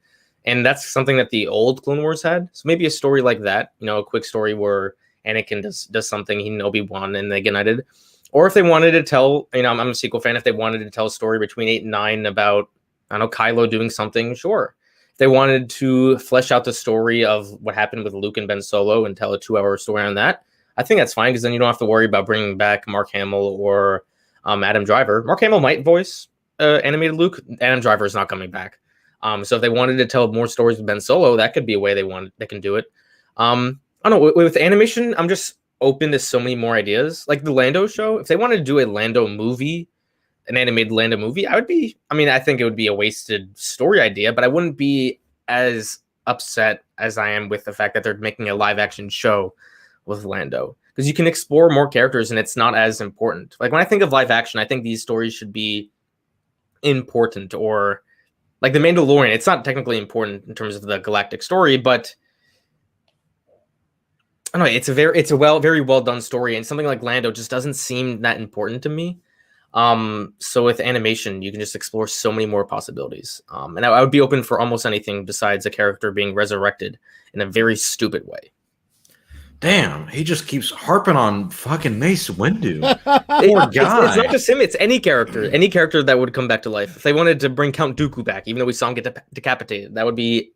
and that's something that the old Clone Wars had. So maybe a story like that, a quick story where Anakin does something, he and Obi-Wan, and they get knighted. Or if they wanted to tell, I'm a sequel fan, if they wanted to tell a story between 8 and 9 about, I don't know, Kylo doing something, sure. If they wanted to flesh out the story of what happened with Luke and Ben Solo and tell a 2-hour story on that, I think that's fine, because then you don't have to worry about bringing back Mark Hamill or Adam Driver. Mark Hamill might voice animated Luke. Adam Driver is not coming back. So if they wanted to tell more stories with Ben Solo, that could be a way they can do it. I don't know. With animation, I'm just open to so many more ideas. Like the Lando show, if they wanted to do a Lando movie, an animated Lando movie, I think it would be a wasted story idea, but I wouldn't be as upset as I am with the fact that they're making a live action show with Lando, because you can explore more characters and it's not as important. Like when I think of live action, I think these stories should be important, or like the Mandalorian. It's not technically important in terms of the galactic story, but I don't know. It's a very well done story, and something like Lando just doesn't seem that important to me. So with animation, you can just explore so many more possibilities. And I would be open for almost anything besides a character being resurrected in a very stupid way. Damn, he just keeps harping on fucking Mace Windu. It's not just him; it's any character that would come back to life. If they wanted to bring Count Dooku back, even though we saw him get decapitated, that would be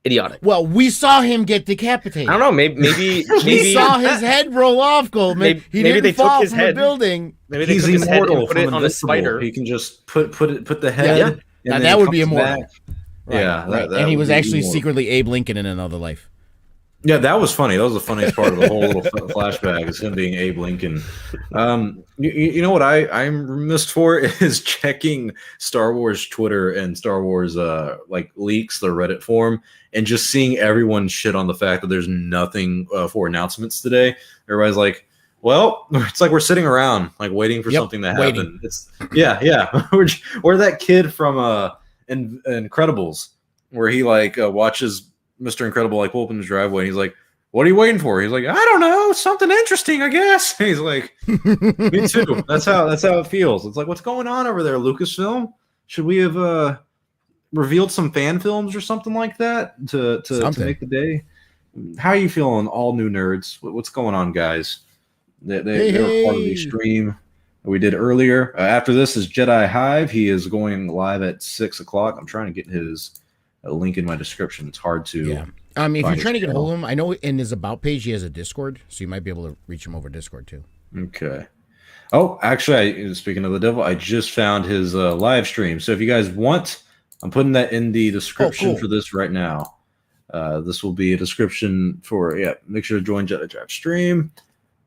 idiotic. Well, we saw him get decapitated. I don't know. Maybe we saw his head roll off, Goldman. He didn't they fall took his from head. The building. Maybe they took his head and put it on a spider. He can just put the head. Yeah. Now that would be immortal. Right, yeah, right. And he was actually secretly Abe Lincoln in another life. Yeah, that was funny. That was the funniest part of the whole little flashback, is him being Abe Lincoln. You know what I'm remiss for is checking Star Wars Twitter and Star Wars like leaks, the Reddit forum, and just seeing everyone shit on the fact that there's nothing for announcements today. Everybody's like, well, it's like we're sitting around like waiting for something to happen. It's we're that kid from Incredibles, where he like watches Mr. Incredible like pull up in his driveway, and he's like, what are you waiting for? He's like, I don't know, something interesting, I guess. And he's like, me too. That's how it feels. It's like, what's going on over there, Lucasfilm? Should we have revealed some fan films or something like that to make the day? How are you feeling, all new nerds? What's going on, guys? They were part of the stream we did earlier. After this is Jedi Hive. He is going live at 6 o'clock. I'm trying to get his link in my description. It's hard to. Yeah. If you're trying to get a hold of him, I know in his About page he has a Discord, so you might be able to reach him over Discord too. Okay. Oh, actually, speaking of the devil, I just found his live stream. So if you guys want, I'm putting that in the description for this right now. This will be a description for, make sure to join Jedi Jives stream.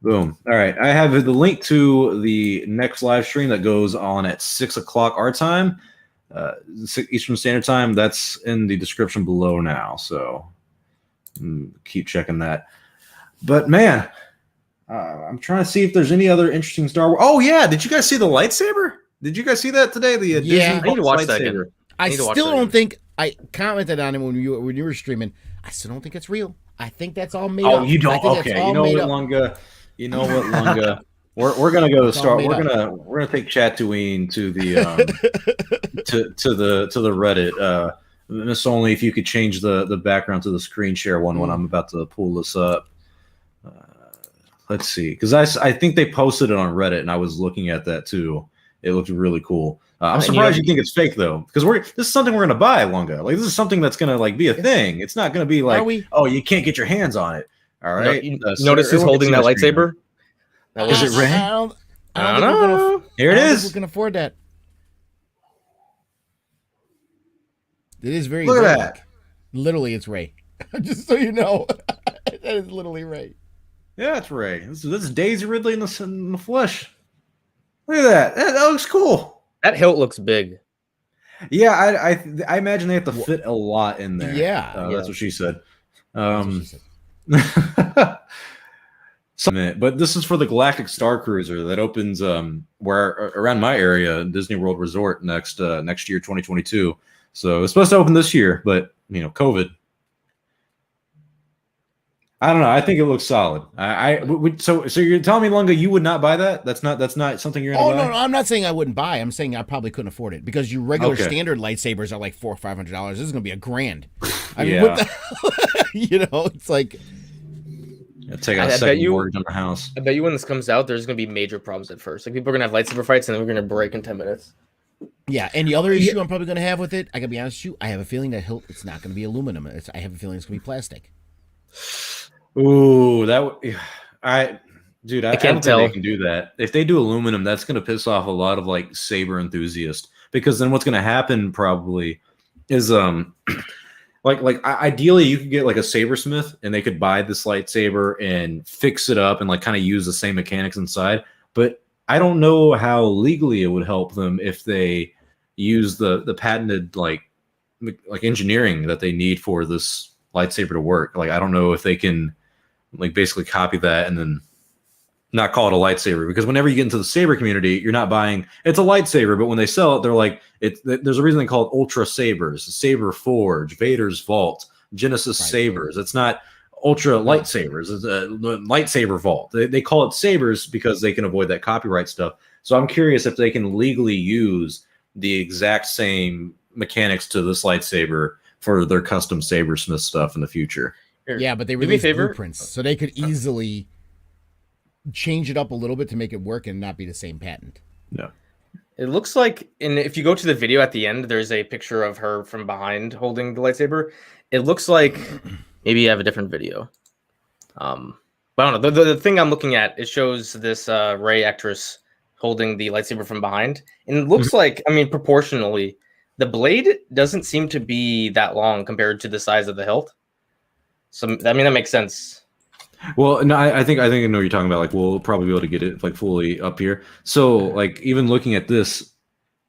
Boom. All right. I have the link to the next live stream that goes on at 6 o'clock our time. Eastern Standard Time. That's in the description below now, so keep checking that. But man, I'm trying to see if there's any other interesting Star Wars. Oh yeah, did you guys see the lightsaber? Did you guys see that today? The Disney I need to watch that again. I still don't think I commented on it when you were streaming. I still don't think it's real. I think that's all made up. Oh, you don't? Okay. You know what, Lunga? You know what, Lunga? We're gonna go to Star. We're gonna take Chatooine to the to the Reddit. Miss Only, if you could change the background to the screen share one when I'm about to pull this up. Let's see, because I think they posted it on Reddit, and I was looking at that too. It looked really cool. I'm surprised you think it's fake though, because this is something we're gonna buy, Lunga. Like this is something that's gonna like be a thing. It's not gonna be like, oh, you can't get your hands on it. All right. Notice who's holding that lightsaber. Is it Ray? I don't know. Here it is. We can afford that. It is very. Look at that. Literally, it's Ray. Just so you know, that is literally Ray. Yeah, it's Ray. This is Daisy Ridley in the flesh. Look at that. That looks cool. That hilt looks big. Yeah, I imagine they have to fit a lot in there. Yeah, that's what she said. But this is for the Galactic Star Cruiser that opens where around my area, Disney World Resort next year, 2022. So it's supposed to open this year, but COVID. I don't know. I think it looks solid. So you're telling me, Lunga, you would not buy that? That's not something you're gonna buy? No, I'm not saying I wouldn't buy. I'm saying I probably couldn't afford it because your regular standard lightsabers are like $400 or $500. This is gonna be $1,000. I mean, what the hell? It's like. Take out a second mortgage on the house. I bet you when this comes out, there's going to be major problems at first. Like people are going to have lightsaber fights, and then we're going to break in 10 minutes. Yeah, and the other issue I'm probably going to have with it, I got to be honest with you, I have a feeling that hilt, it's not going to be aluminum. I have a feeling it's going to be plastic. Ooh, I can't tell. Think they can do that. If they do aluminum, that's going to piss off a lot of like saber enthusiasts, because then what's going to happen probably is Like ideally you could get like a sabersmith and they could buy this lightsaber and fix it up and like kind of use the same mechanics inside. But I don't know how legally it would help them if they use the patented like engineering that they need for this lightsaber to work. Like, I don't know if they can like basically copy that and then not call it a lightsaber, because whenever you get into the saber community, you're not buying it's a lightsaber, but when they sell it, they're like there's a reason they call it Ultra Sabers, Saber Forge, Vader's Vault, Genesis Sabers. It's not Ultra Lightsabers. It's a lightsaber vault. They call it sabers because they can avoid that copyright stuff. So I'm curious if they can legally use the exact same mechanics to this lightsaber for their custom sabersmith stuff in the future. Yeah, but they release blueprints, so they could easily change it up a little bit to make it work and not be the same patent. No. It looks like, and if you go to the video at the end, there's a picture of her from behind holding the lightsaber. It looks like maybe you have a different video. But I don't know. The thing I'm looking at, it shows this Rey actress holding the lightsaber from behind. And it looks like, I mean, proportionally, the blade doesn't seem to be that long compared to the size of the hilt. So, I mean, that makes sense. Well, no, I think I know what you're talking about. Like, we'll probably be able to get it like fully up here. So, like, even looking at this,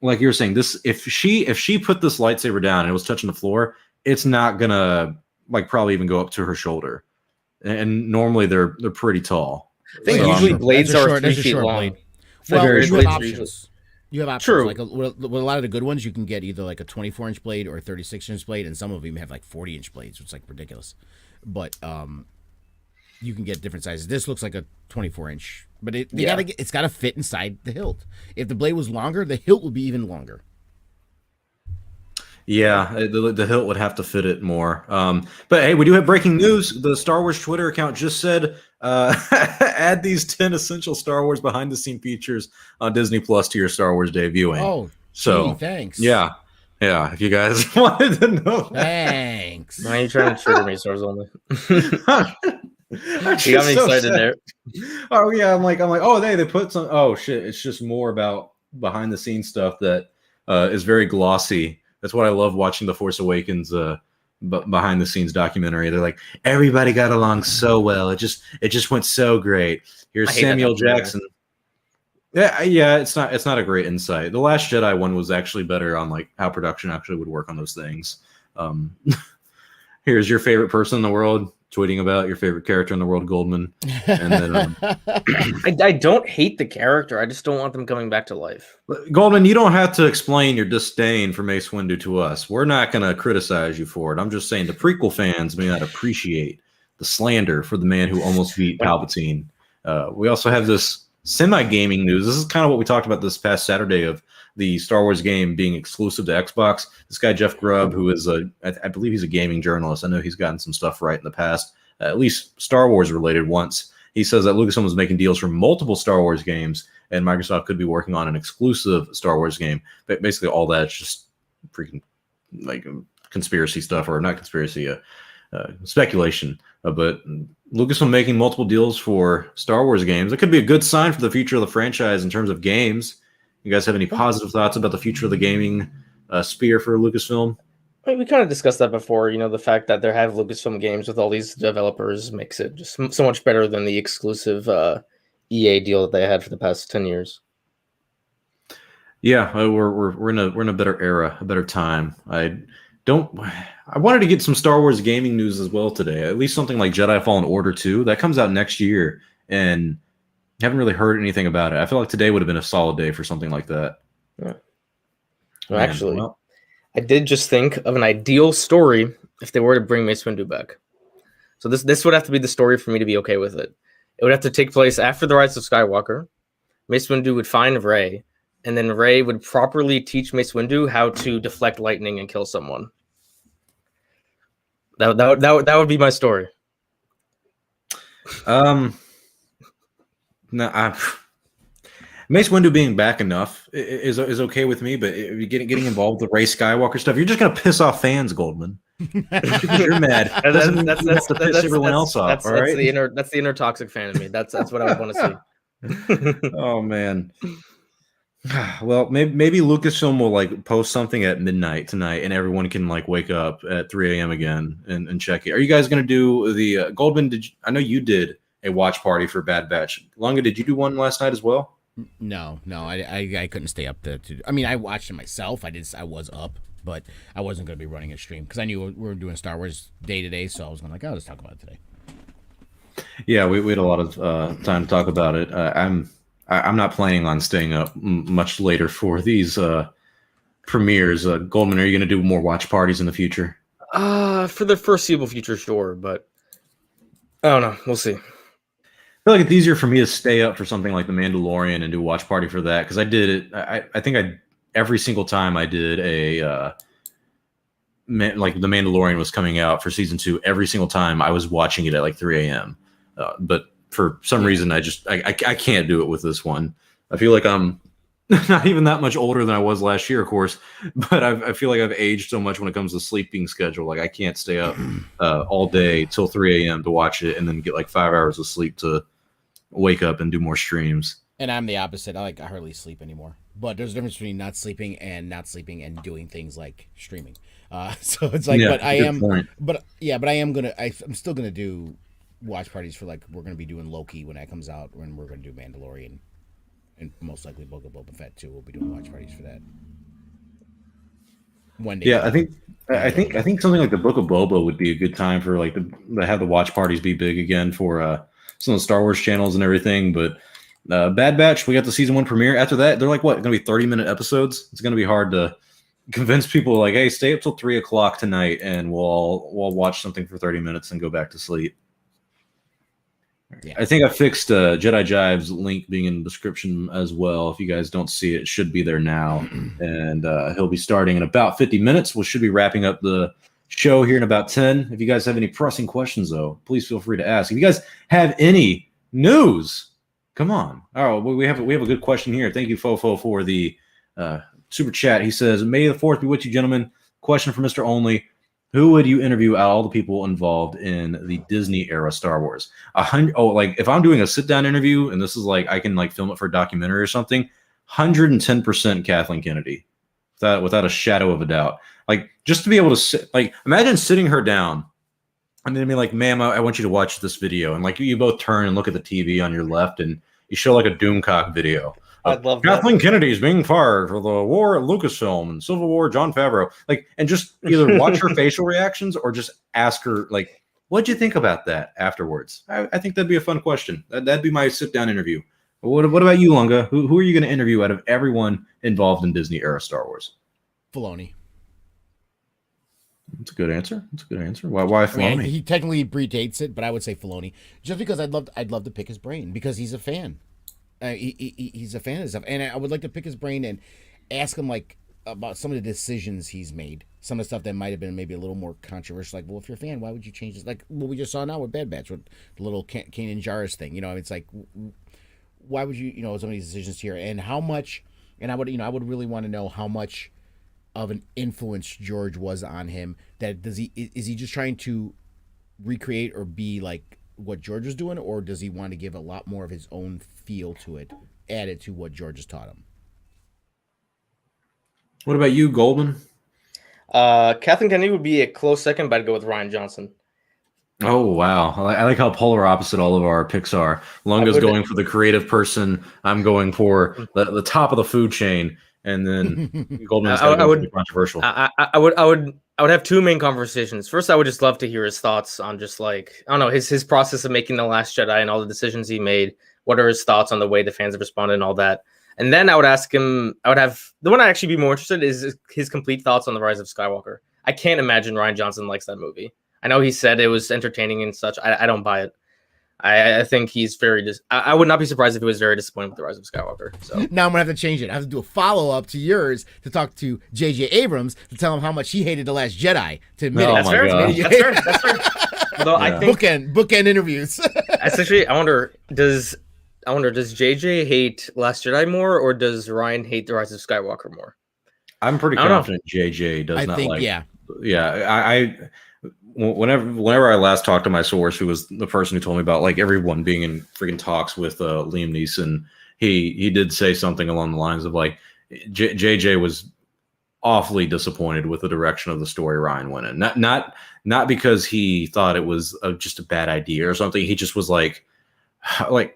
like you're saying, this if she put this lightsaber down and it was touching the floor, it's not gonna like probably even go up to her shoulder. And normally they're pretty tall. I think usually blades are 3 feet long. Blade. Well, you have options. You have options. True. Like with a lot of the good ones, you can get either like a 24-inch blade or a 36-inch blade, and some of them have like 40-inch blades, which is like ridiculous. But you can get different sizes. This looks like a 24-inch, but it's got to fit inside the hilt. If the blade was longer, the hilt would be even longer. Yeah, the hilt would have to fit it more. But hey, we do have breaking news. The Star Wars Twitter account just said, add these 10 essential Star Wars behind-the-scene features on Disney Plus to your Star Wars day viewing. Oh, so thanks. Yeah. If you guys wanted to know. Thanks. Why are you trying to trigger me, Stars Only? You got me excited there. Oh yeah, I'm like, oh, they put some. Oh shit, it's just more about behind the scenes stuff that is very glossy. That's what I love watching the Force Awakens behind the scenes documentary. They're like, everybody got along so well. It just went so great. Here's Samuel Jackson. Yeah, it's not a great insight. The Last Jedi one was actually better on like how production actually would work on those things. Here's your favorite person in the world tweeting about your favorite character in the world, Goldman. And then I don't hate the character. I just don't want them coming back to life. Goldman, you don't have to explain your disdain for Mace Windu to us. We're not going to criticize you for it. I'm just saying the prequel fans may not appreciate the slander for the man who almost beat Palpatine. We also have this semi-gaming news. This is kind of what we talked about this past Saturday of the Star Wars game being exclusive to Xbox. This guy, Jeff Grubb, who is I believe he's a gaming journalist. I know he's gotten some stuff right in the past, at least Star Wars related once. He says that Lucasfilm was making deals for multiple Star Wars games, and Microsoft could be working on an exclusive Star Wars game. But basically, all that's just freaking like conspiracy stuff, or not conspiracy, speculation. But Lucasfilm making multiple deals for Star Wars games. It could be a good sign for the future of the franchise in terms of games. You guys have any positive thoughts about the future of the gaming sphere for Lucasfilm? We kind of discussed that before. You know, the fact that they have Lucasfilm games with all these developers makes it just so much better than the exclusive EA deal that they had for the past 10 years. Yeah, we're in a better era, a better time. I wanted to get some Star Wars gaming news as well today. At least something like Jedi Fallen Order 2 that comes out next year, and haven't really heard anything about it. I feel like today would have been a solid day for something like that. Yeah. Well, actually, I did just think of an ideal story if they were to bring Mace Windu back. So this would have to be the story for me to be okay with it. It would have to take place after the Rise of Skywalker. Mace Windu would find Rey, and then Rey would properly teach Mace Windu how to deflect lightning and kill someone. That would be my story. No, Mace Windu being back enough is okay with me, but getting involved with the Rey Skywalker stuff, you're just gonna piss off fans, Goldman. You're mad. That's to piss everyone else off. All right, that's the inner toxic fan of me. That's what I would want to see. Oh man. Well, maybe Lucasfilm will like post something at midnight tonight, and everyone can like wake up at 3 a.m. again and check it. Are you guys gonna do the Goldman? I know you did a watch party for Bad Batch. Lunga, did you do one last night as well? No, I couldn't stay up to. I mean, I watched it myself. I was up, but I wasn't going to be running a stream because I knew we were doing Star Wars day to day, so I was going to I'll just talk about it today. Yeah, we had a lot of time to talk about it. I'm not planning on staying up much later for these premieres. Goldman, are you going to do more watch parties in the future? For the foreseeable future, sure, but I don't know. We'll see. I feel like it's easier for me to stay up for something like The Mandalorian and do a watch party for that, because I did it. I think every single time I did a like The Mandalorian was coming out for season 2. Every single time I was watching it at like 3 a.m. But for some reason, I can't do it with this one. I feel like I'm not even that much older than I was last year, of course, but I feel like I've aged so much when it comes to sleeping schedule. Like I can't stay up all day till 3 a.m. to watch it and then get like 5 hours of sleep to wake up and do more streams. And I'm the opposite. I hardly sleep anymore. But there's a difference between not sleeping and doing things like streaming. So it's like, but I am, point. But I am I'm still gonna do watch parties for like we're gonna be doing Loki when that comes out, when we're gonna do Mandalorian, and most likely Book of Boba Fett too. We'll be doing watch parties for that. One day. Yeah, I think something like the Book of Boba would be a good time for like to have the watch parties be big again for some of the Star Wars channels and everything. But Bad Batch, we got the season 1 premiere. After that, they're like what, gonna be 30-minute episodes? It's gonna be hard to convince people like, hey, stay up till 3 o'clock tonight and we'll watch something for 30 minutes and go back to sleep. Yeah. I think I fixed Jedi Jives link being in the description as well. If you guys don't see it, it should be there now. And he'll be starting in about 50 minutes. We should be wrapping up the show here in about 10. If you guys have any pressing questions, though, please feel free to ask. If you guys have any news, come on. Oh, we have a good question here. Thank you, Fofo, for the super chat. He says, "May the 4th be with you, gentlemen. Question for Mr. Only. Who would you interview out of all the people involved in the Disney era Star Wars? Like if I'm doing a sit-down interview and this is like I can like film it for a documentary or something, 110% Kathleen Kennedy, without a shadow of a doubt. Like just to be able to sit, like imagine sitting her down and then be like, ma'am, I want you to watch this video, and like you both turn and look at the TV on your left and you show like a Doomcock video. I'd love Kathleen Kennedy is being fired for the war at Lucasfilm and Civil War, Jon Favreau. Like, and just either watch her facial reactions or just ask her, like, what'd you think about that afterwards? I think that'd be a fun question. That'd be my sit-down interview. What about you, Lunga? Who are you going to interview out of everyone involved in Disney era Star Wars? Filoni. That's a good answer. Why Filoni? I mean, he technically predates it, but I would say Filoni, just because I'd love to pick his brain because he's a fan. He's a fan of this stuff, and I would like to pick his brain and ask him like about some of the decisions he's made, some of the stuff that might have been maybe a little more controversial. Like, well, if you're a fan, why would you change this? Like what we just saw now with Bad Batch, with the little Kanan Jarrus thing. You know, it's like, why would you, some of these decisions here, and how much? And I would really want to know how much of an influence George was on him. That is he just trying to recreate or be like what George was doing, or does he want to give a lot more of his own feel to it, added to what George has taught him? What about you, Goldman? Kathleen Kennedy would be a close second, but I'd go with Rian Johnson. Oh, wow. I like how polar opposite all of our picks are. Lunga's going for the creative person. I'm going for the top of the food chain. And then Goldman's going to be controversial. I would have two main conversations. First, I would just love to hear his thoughts on just like, I don't know, his process of making The Last Jedi and all the decisions he made. What are his thoughts on the way the fans have responded and all that? And then I would ask him, the one I'd actually be more interested in is his complete thoughts on The Rise of Skywalker. I can't imagine Rian Johnson likes that movie. I know he said it was entertaining and such. I don't buy it. I think he's very. I would not be surprised if he was very disappointed with The Rise of Skywalker. So now I'm gonna have to change it. I have to do a follow up to yours to talk to J.J. Abrams to tell him how much he hated The Last Jedi. To admit That's fair. That's fair. Although I think bookend interviews. Essentially, I wonder does J.J. hate Last Jedi more, or does Ryan hate The Rise of Skywalker more? I'm pretty confident J.J. does not like. Yeah. Whenever I last talked to my source, who was the person who told me about like everyone being in freaking talks with Liam Neeson, he did say something along the lines of like JJ was awfully disappointed with the direction of the story Ryan went in. Not because he thought it was just a bad idea or something. He just was like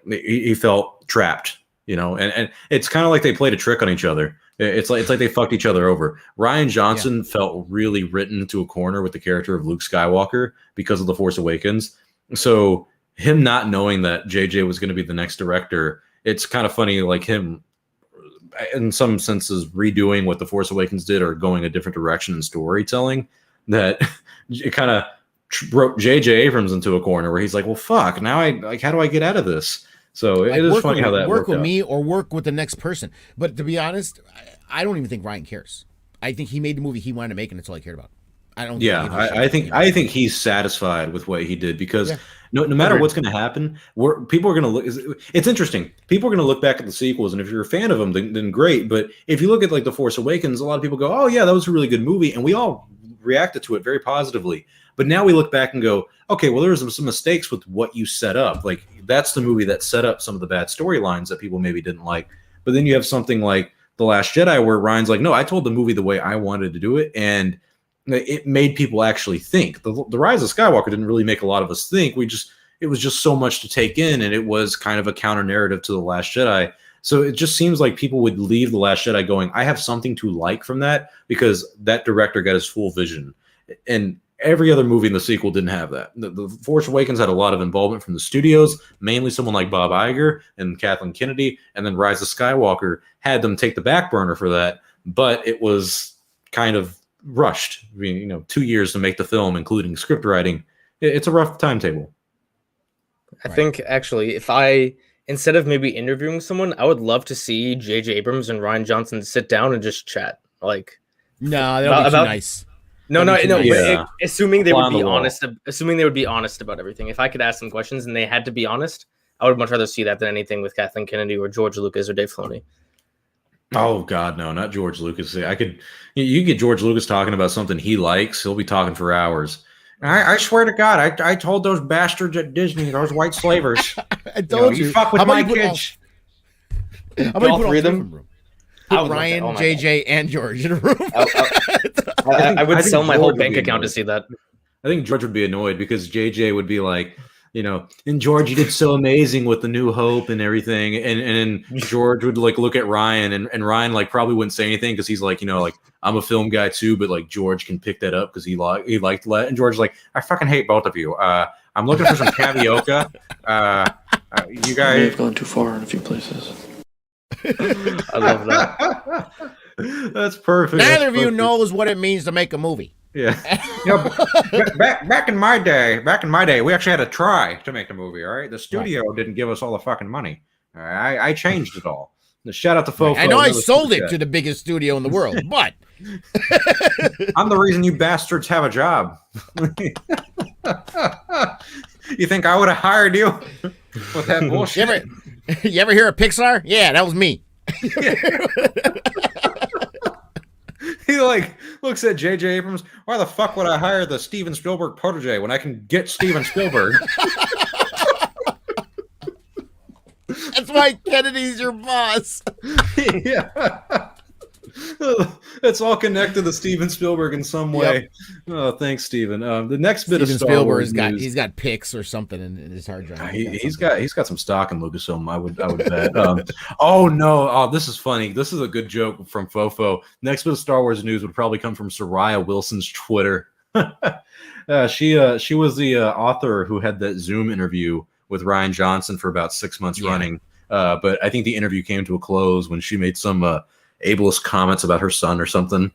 he felt trapped, and it's kind of like they played a trick on each other. It's like they fucked each other over. Rian Johnson felt really written into a corner with the character of Luke Skywalker because of The Force Awakens. So him not knowing that JJ was going to be the next director, it's kind of funny, like him in some senses redoing what The Force Awakens did or going a different direction in storytelling, that it kind of wrote JJ Abrams into a corner where he's like, well, fuck, now how do I get out of this? So it is funny how that work with out. me or work with the next person. But to be honest, I don't even think Ryan cares. I think he made the movie he wanted to make, and that's all he cared about. I don't. Yeah, I think he's satisfied with what he did because no matter what's going to happen, people are going to look. It's interesting. People are going to look back at the sequels, and if you're a fan of them, then great. But if you look at like The Force Awakens, a lot of people go, "Oh yeah, that was a really good movie," and we all reacted to it very positively. But now we look back and go, okay, well, there was some mistakes with what you set up. Like that's the movie that set up some of the bad storylines that people maybe didn't like. But then you have something like The Last Jedi where Ryan's like, no, I told the movie the way I wanted to do it, and it made people actually think. The Rise of Skywalker didn't really make a lot of us think. It was just so much to take in, and it was kind of a counter narrative to The Last Jedi. So it just seems like people would leave The Last Jedi going, I have something to like from that because that director got his full vision. And every other movie in the sequel didn't have that. The Force Awakens had a lot of involvement from the studios, mainly someone like Bob Iger and Kathleen Kennedy, and then Rise of Skywalker had them take the back burner for that, but it was kind of rushed. I mean, 2 years to make the film, including script writing. It's a rough timetable. I think actually, instead of maybe interviewing someone, I would love to see J.J. Abrams and Rian Johnson sit down and just chat. Like, no, that'll be too nice. No. Yeah. Assuming they would be honest. Assuming they would be honest about everything. If I could ask them questions and they had to be honest, I would much rather see that than anything with Kathleen Kennedy or George Lucas or Dave Filoni. Oh God, no, not George Lucas. You get George Lucas talking about something he likes, he'll be talking for hours. I swear to God, I told those bastards at Disney, those white slavers, I told you fuck with my kids. How many put all three of them? Put Ryan, JJ, and George in a room. I would sell my whole bank account to see that. I think George would be annoyed because JJ would be like, and George, you did so amazing with the New Hope and everything. And George would like look at Ryan and Ryan like probably wouldn't say anything because he's like, like I'm a film guy too, but like George can pick that up because he liked that. And George's like, I fucking hate both of you. I'm looking for some karaoke. You guys may have gone too far in a few places. I love that. That's perfect. Neither of you knows what it means to make a movie. Yeah. Back in my day, we actually had to try to make the movie. All right, the studio didn't give us all the fucking money. All right? I changed it all. Shout out to Fofo. I know I sold it to the biggest studio in the world, but I'm the reason you bastards have a job. You think I would have hired you with that bullshit? You ever hear of Pixar? Yeah, that was me. He like looks at J.J. Abrams. Why the fuck would I hire the Steven Spielberg protege when I can get Steven Spielberg? That's why Kennedy's your boss. Yeah. It's all connected to Steven Spielberg in some way. Yep. Oh, thanks, Steven. The next bit Steven of Star Wars news, he's got pics or something in his hard drive. He's got some stock in Lucasfilm. I would bet. Oh no! Oh, this is funny. This is a good joke from Fofo. Next bit of Star Wars news would probably come from Soraya Wilson's Twitter. She was the author who had that Zoom interview with Rian Johnson for about 6 months running. But I think the interview came to a close when she made some ableist comments about her son or something.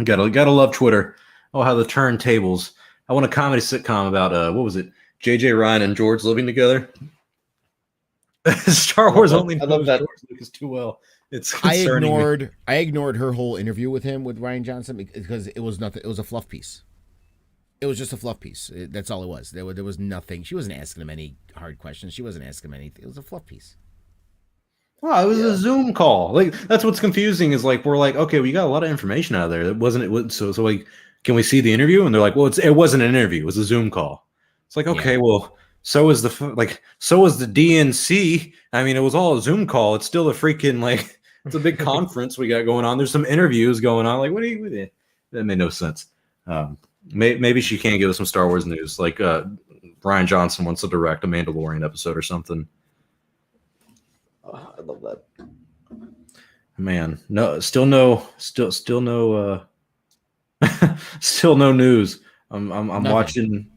Gotta love Twitter. Oh, how the turntables. I want a comedy sitcom about what was it? JJ Ryan and George living together. Star Wars only. I love that. George Lucas too well. It's concerning. I ignored her whole interview with him with Rian Johnson because it was nothing. It was a fluff piece. It was just a fluff piece. That's all it was. There was nothing. She wasn't asking him any hard questions. She wasn't asking him anything. It was a fluff piece. Oh, it was a Zoom call. Like that's what's confusing is like we're like, okay, we got a lot of information out of there. It wasn't so like, can we see the interview? And they're like, well, it wasn't an interview. It was a Zoom call. It's like, okay, well, so is the DNC. I mean, it was all a Zoom call. It's still a freaking like it's a big conference we got going on. There's some interviews going on. Like, that made no sense. Maybe she can't give us some Star Wars news. Like Rian Johnson wants to direct a Mandalorian episode or something. Oh, I love that. Man, still no still no news. I'm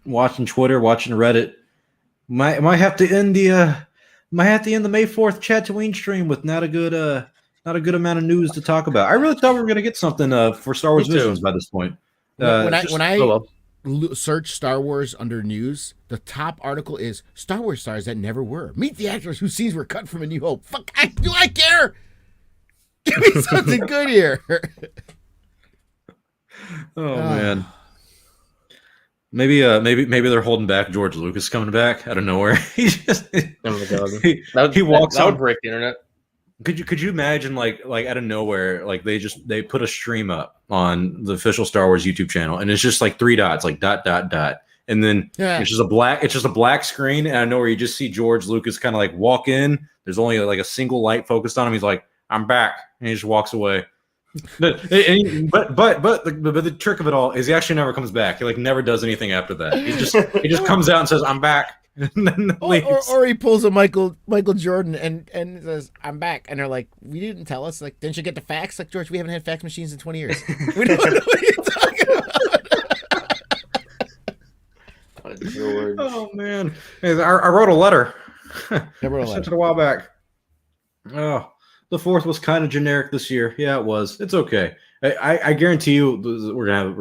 watching Twitter, watching Reddit. Might have to end the May 4th Chatooine stream with not a good amount of news to talk about. I really thought we were gonna get something for Star Wars Visions by this point. When I search Star Wars under news, the top article is Star Wars stars that never were. Meet the actors whose scenes were cut from A New Hope. Fuck, do I care? Give me something good here. Man. Maybe they're holding back George Lucas coming back out of nowhere. He just oh my God. he walks that out. would break the internet. Could you imagine like out of nowhere, like they put a stream up on the official Star Wars YouTube channel and it's just like 3 dots, like ... and then it's just a black screen, and I know where you just see George Lucas kind of like walk in. There's only like a single light focused on him. He's like, "I'm back," and he just walks away. But the trick of it all is he actually never comes back. He like never does anything after that. He just comes out and says, "I'm back." And then or he pulls a Michael Jordan and says, "I'm back," and they're like, "We didn't tell us. Like, didn't you get the fax?" Like, George, we haven't had fax machines in 20 years. We don't know what you're talking about. George. Oh man, I wrote a letter. I sent it a while back. Oh, the 4th was kind of generic this year. Yeah, it was. It's okay. I guarantee you we're gonna have.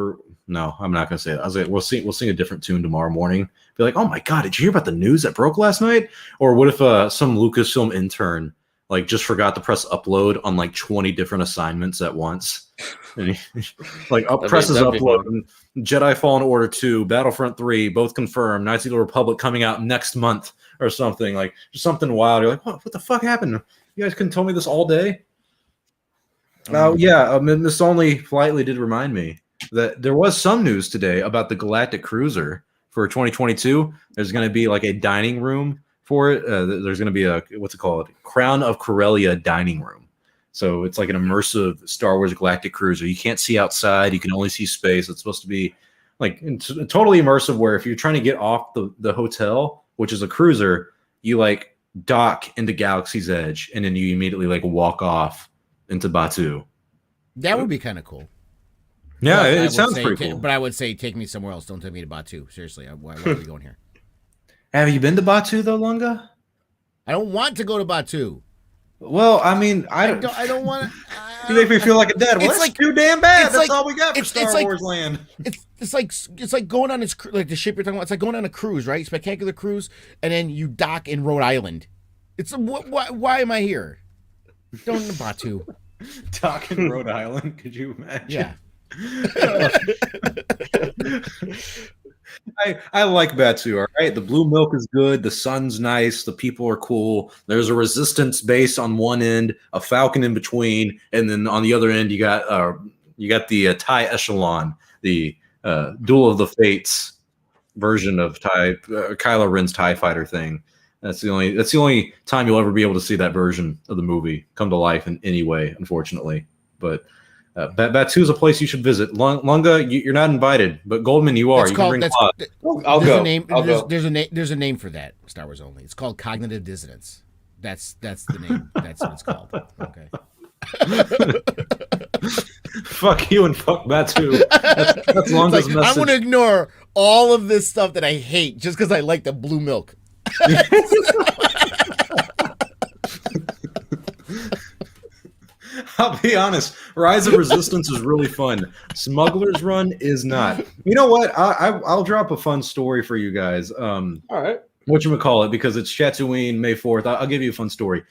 No, I'm not gonna say that. I was like, we'll sing a different tune tomorrow morning. Be like, oh my God, did you hear about the news that broke last night? Or what if some Lucasfilm intern like just forgot to press upload on like 20 different assignments at once? And he, like presses upload. And Jedi Fallen Order 2, Battlefront 3, both confirmed. Knights of the Republic coming out next month or something, like just something wild. You're like, what the fuck happened? You guys couldn't tell me this all day? This only politely did remind me that there was some news today about the Galactic Cruiser for 2022. There's going to be like a dining room for it. There's going to be a, what's it called? Crown of Corellia dining room. So it's like an immersive Star Wars Galactic Cruiser. You can't see outside. You can only see space. It's supposed to be like totally immersive, where if you're trying to get off the hotel, which is a cruiser, you like dock into Galaxy's Edge and then you immediately like walk off into Batuu. That would be kind of cool. Yeah, it sounds pretty cool. But I would say take me somewhere else. Don't take me to Batuu. Seriously, why are we going here? Have you been to Batuu though, Lunga? I don't want to go to Batuu. Well, I mean, I don't want to. You make me feel like a dad. Well, it's like too damn bad. That's all we got for Star Wars land. It's like going on this, like the ship you're talking about. It's like going on a cruise, right? Spectacular cruise, and then you dock in Rhode Island. It's why am I here? Don't to Batuu. Dock in Rhode Island? Could you imagine? Yeah. I like Batuu, all right? The blue milk is good, the sun's nice, the people are cool. There's a resistance base on one end, a Falcon in between, and then on the other end you got the TIE Echelon, the Duel of the Fates version of Kylo Ren's TIE fighter thing. That's the only time you'll ever be able to see that version of the movie come to life in any way, unfortunately. But Batuu is a place you should visit. Lunga, you're not invited, but Goldman, you are. You can bring Claude. I'll go. There's a name for that. Star Wars only. It's called cognitive dissonance. That's the name. That's what it's called. Okay. Fuck you and fuck Batuu. That's Lunga's message. I'm gonna ignore all of this stuff that I hate just because I like the blue milk. I'll be honest. Rise of Resistance is really fun. Smuggler's Run is not. You know what? I'll drop a fun story for you guys. All right. Whatchamacallit, because it's Chatooine, May 4th. I'll give you a fun story.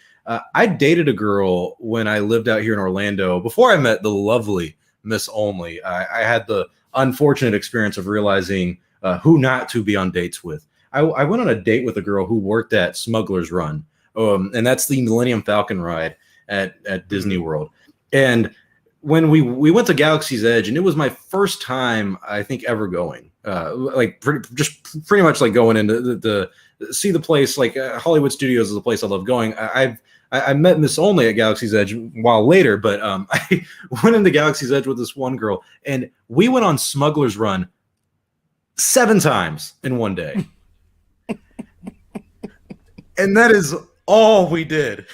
I dated a girl when I lived out here in Orlando. Before I met the lovely Miss Only, I had the unfortunate experience of realizing who not to be on dates with. I went on a date with a girl who worked at Smuggler's Run, and that's the Millennium Falcon ride at Disney World. And when we went to Galaxy's Edge, and it was my first time, I think, ever going, pretty much like going into the see the place. Like Hollywood Studios is a place I love going. I met Miss Only at Galaxy's Edge a while later, but I went into Galaxy's Edge with this one girl, and we went on Smuggler's Run 7 times in one day. And that is all we did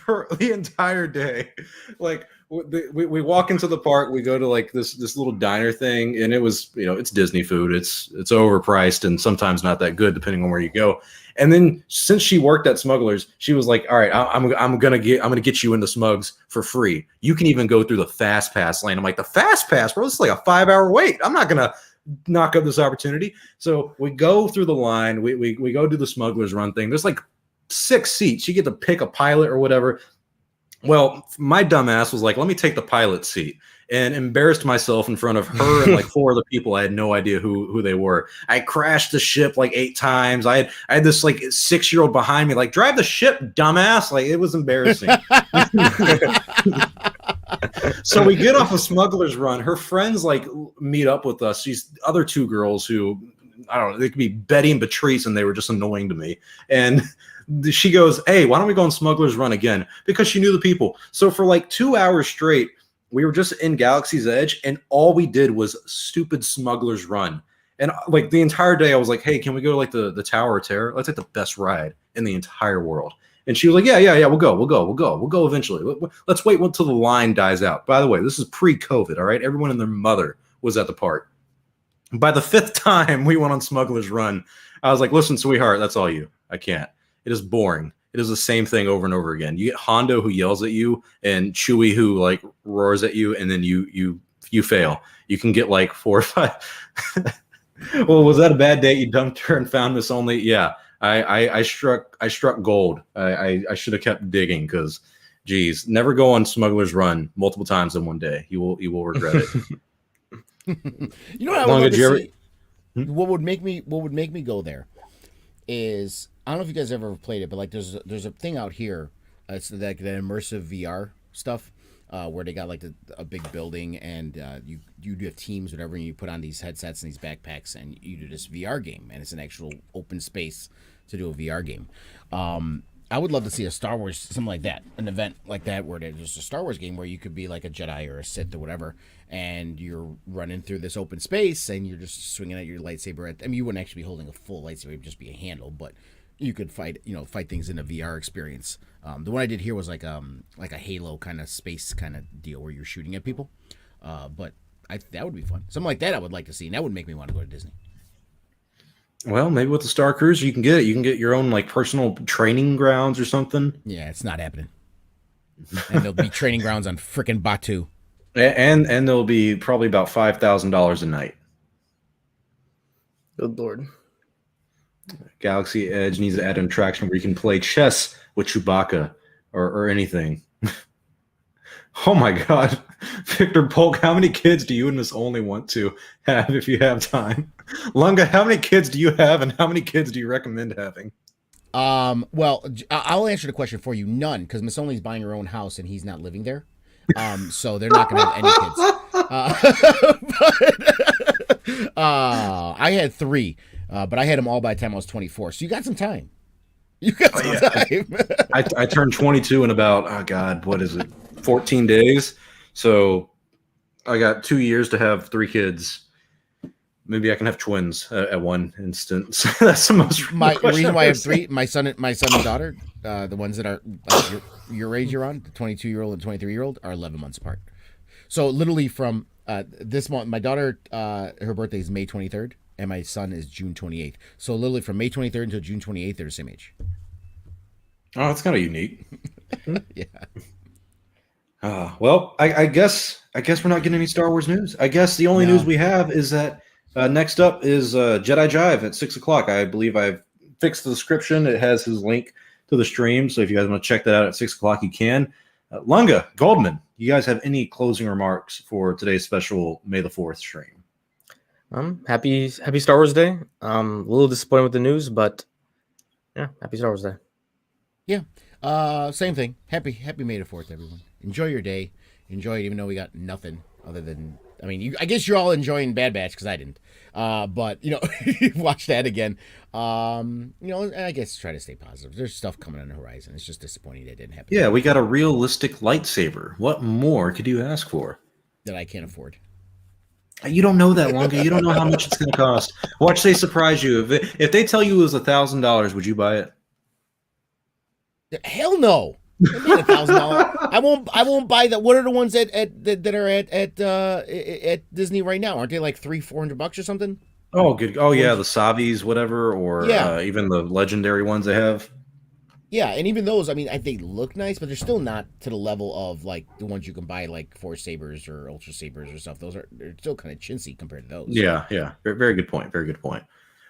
for the entire day. Like we walk into the park, we go to like this little diner thing, and it was, it's Disney food. It's overpriced and sometimes not that good depending on where you go. And then since she worked at Smugglers, she was like, all right, I'm gonna get you into Smugs for free. You can even go through the fast pass lane. I'm like, the fast pass, bro, this is like a 5-hour wait. I'm not gonna knock up this opportunity. So we go through the line, we go do the Smugglers Run thing. There's like 6 seats. You get to pick a pilot or whatever. Well, my dumbass was like, let me take the pilot seat, and embarrassed myself in front of her and like 4 other people. I had no idea who they were. I crashed the ship like 8 times. I had this like 6-year-old behind me, like, drive the ship, dumbass. Like, it was embarrassing. So we get off a Smuggler's Run. Her friends like meet up with us. These other 2 girls who, I don't know, they could be Betty and Patrice, and they were just annoying to me. And she goes, hey, why don't we go on Smuggler's Run again? Because she knew the people. So for like 2 hours straight, we were just in Galaxy's Edge, and all we did was stupid Smuggler's Run. And like the entire day, I was like, hey, can we go to like the Tower of Terror? That's like the best ride in the entire world. And she was like, yeah, we'll go eventually. Let's wait until the line dies out. By the way, this is pre-COVID, all right? Everyone and their mother was at the park. By the 5th time we went on Smuggler's Run, I was like, listen, sweetheart, that's all you. I can't. It is boring. It is the same thing over and over again. You get Hondo who yells at you, and Chewie who like roars at you, and then you fail. You can get like 4 or 5. Well, was that a bad date? You dumped her and found Miss Only? Yeah. I struck gold. I should have kept digging, because, geez, never go on Smuggler's Run multiple times in one day. You will regret it. You know what I would love to see? What would make me go there is, I don't know if you guys ever played it, but like there's a thing out here. It's like that immersive VR stuff, where they got like a big building, and you do have teams, whatever, and you put on these headsets and these backpacks, and you do this VR game, and it's an actual open space to do a VR game. I would love to see a Star Wars, something like that, an event like that, where there's just a Star Wars game where you could be like a Jedi or a Sith or whatever, and you're running through this open space, and you're just swinging at your lightsaber. I mean, you wouldn't actually be holding a full lightsaber; it would just be a handle, but you could fight things in a VR experience. The one I did here was like a Halo kind of space kind of deal where you're shooting at people. But that would be fun. Something like that I would like to see, and that would make me want to go to Disney. Well, maybe with the Star Cruiser, you can get it. You can get your own like personal training grounds or something. Yeah, it's not happening. And there'll be training grounds on frickin' Batu. And there'll be probably about $5,000 a night. Good Lord. Galaxy Edge needs to add an attraction where you can play chess with Chewbacca or anything. Oh my God. Victor Polk, how many kids do you and Miss Only want to have if you have time? Lunga, how many kids do you have, and how many kids do you recommend having? Well, I'll answer the question for you. None, because Miss Only's buying her own house and he's not living there. So they're not going to have any kids. I had 3, but I had them all by the time I was 24. So you got some time. Time. I turned 22 in about, oh God, what is it? 14 days. So I got 2 years to have 3 kids. Maybe I can have twins at one instance. That's the most. The reason why I have 3, my son and daughter, the ones that are like your age you're on, the 22-year-old and 23-year-old, are 11 months apart. So literally from this month, my daughter, her birthday is May 23rd, and my son is June 28th. So literally from May 23rd until June 28th, they're the same age. Oh, that's kind of unique. Yeah. Well, I guess we're not getting any Star Wars news. I guess the only news we have is that next up is Jedi Jive at 6:00. I believe I've fixed the description. It has his link to the stream. So if you guys want to check that out at 6:00, you can. Lunga, Goldman, you guys have any closing remarks for today's special May the 4th stream? Happy Star Wars Day. A little disappointed with the news, but yeah, happy Star Wars Day. Yeah. Same thing. Happy May the 4th, everyone. Enjoy your day. Enjoy it, even though we got nothing other than, I mean, I guess you're all enjoying Bad Batch because I didn't. But, watch that again. I guess try to stay positive. There's stuff coming on the horizon. It's just disappointing that it didn't happen. Yeah, we got a realistic lightsaber. What more could you ask for? That I can't afford. You don't know that, Lunga. You don't know how much it's going to cost. Watch they surprise you. If they tell you it was $1,000, would you buy it? Hell no. $1,000. I won't buy that. What are the ones that are at Disney right now? Aren't they like $300-400 or something? Oh, good. Oh, yeah, the Savis, whatever, or Yeah. Even the legendary ones they have. Yeah, and even those, I mean, they look nice, but they're still not to the level of like the ones you can buy like Force Sabers or Ultra Sabers or stuff. They're still kind of chintzy compared to those. Yeah, yeah. Very, very good point. Very good point.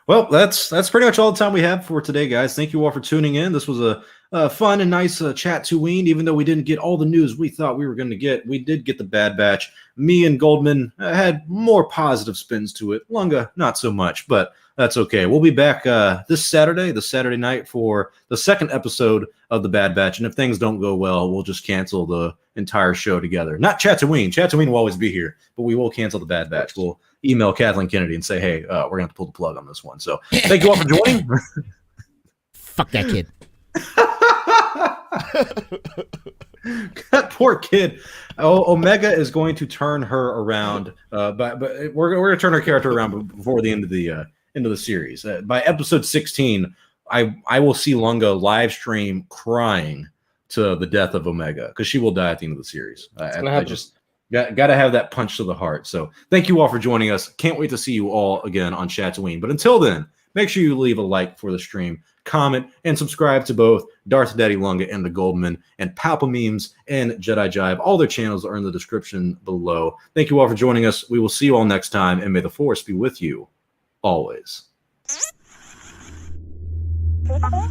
Well, that's pretty much all the time we have for today, guys. Thank you all for tuning in. This was a fun and nice Chatooine. Even though we didn't get all the news we thought we were going to get, we did get the Bad Batch. Me and Goldman had more positive spins to it. Lunga, not so much, but that's okay. We'll be back this Saturday night, for the second episode of the Bad Batch. And if things don't go well, we'll just cancel the entire show together. Not Chatooine. Chatooine will always be here, but we will cancel the Bad Batch. We'll email Kathleen Kennedy and say, hey, we're going to have to pull the plug on this one. So thank you all for joining. Fuck that kid. That poor kid. Omega is going to turn her around, but we're going to turn her character around before the end of the series. By episode 16, I will see Lunga live stream crying to the death of Omega, because she will die at the end of the series. I just got to have that punch to the heart. So thank you all for joining us. Can't wait to see you all again on Chatooine. But until then, make sure you leave a like for the stream, comment, and subscribe to both Darth Daddy Lunga and the Goldman, and Palpa Memes and Jedi Jive. All their channels are in the description below. Thank you all for joining us. We will see you all next time, and may the Force be with you always. Wow.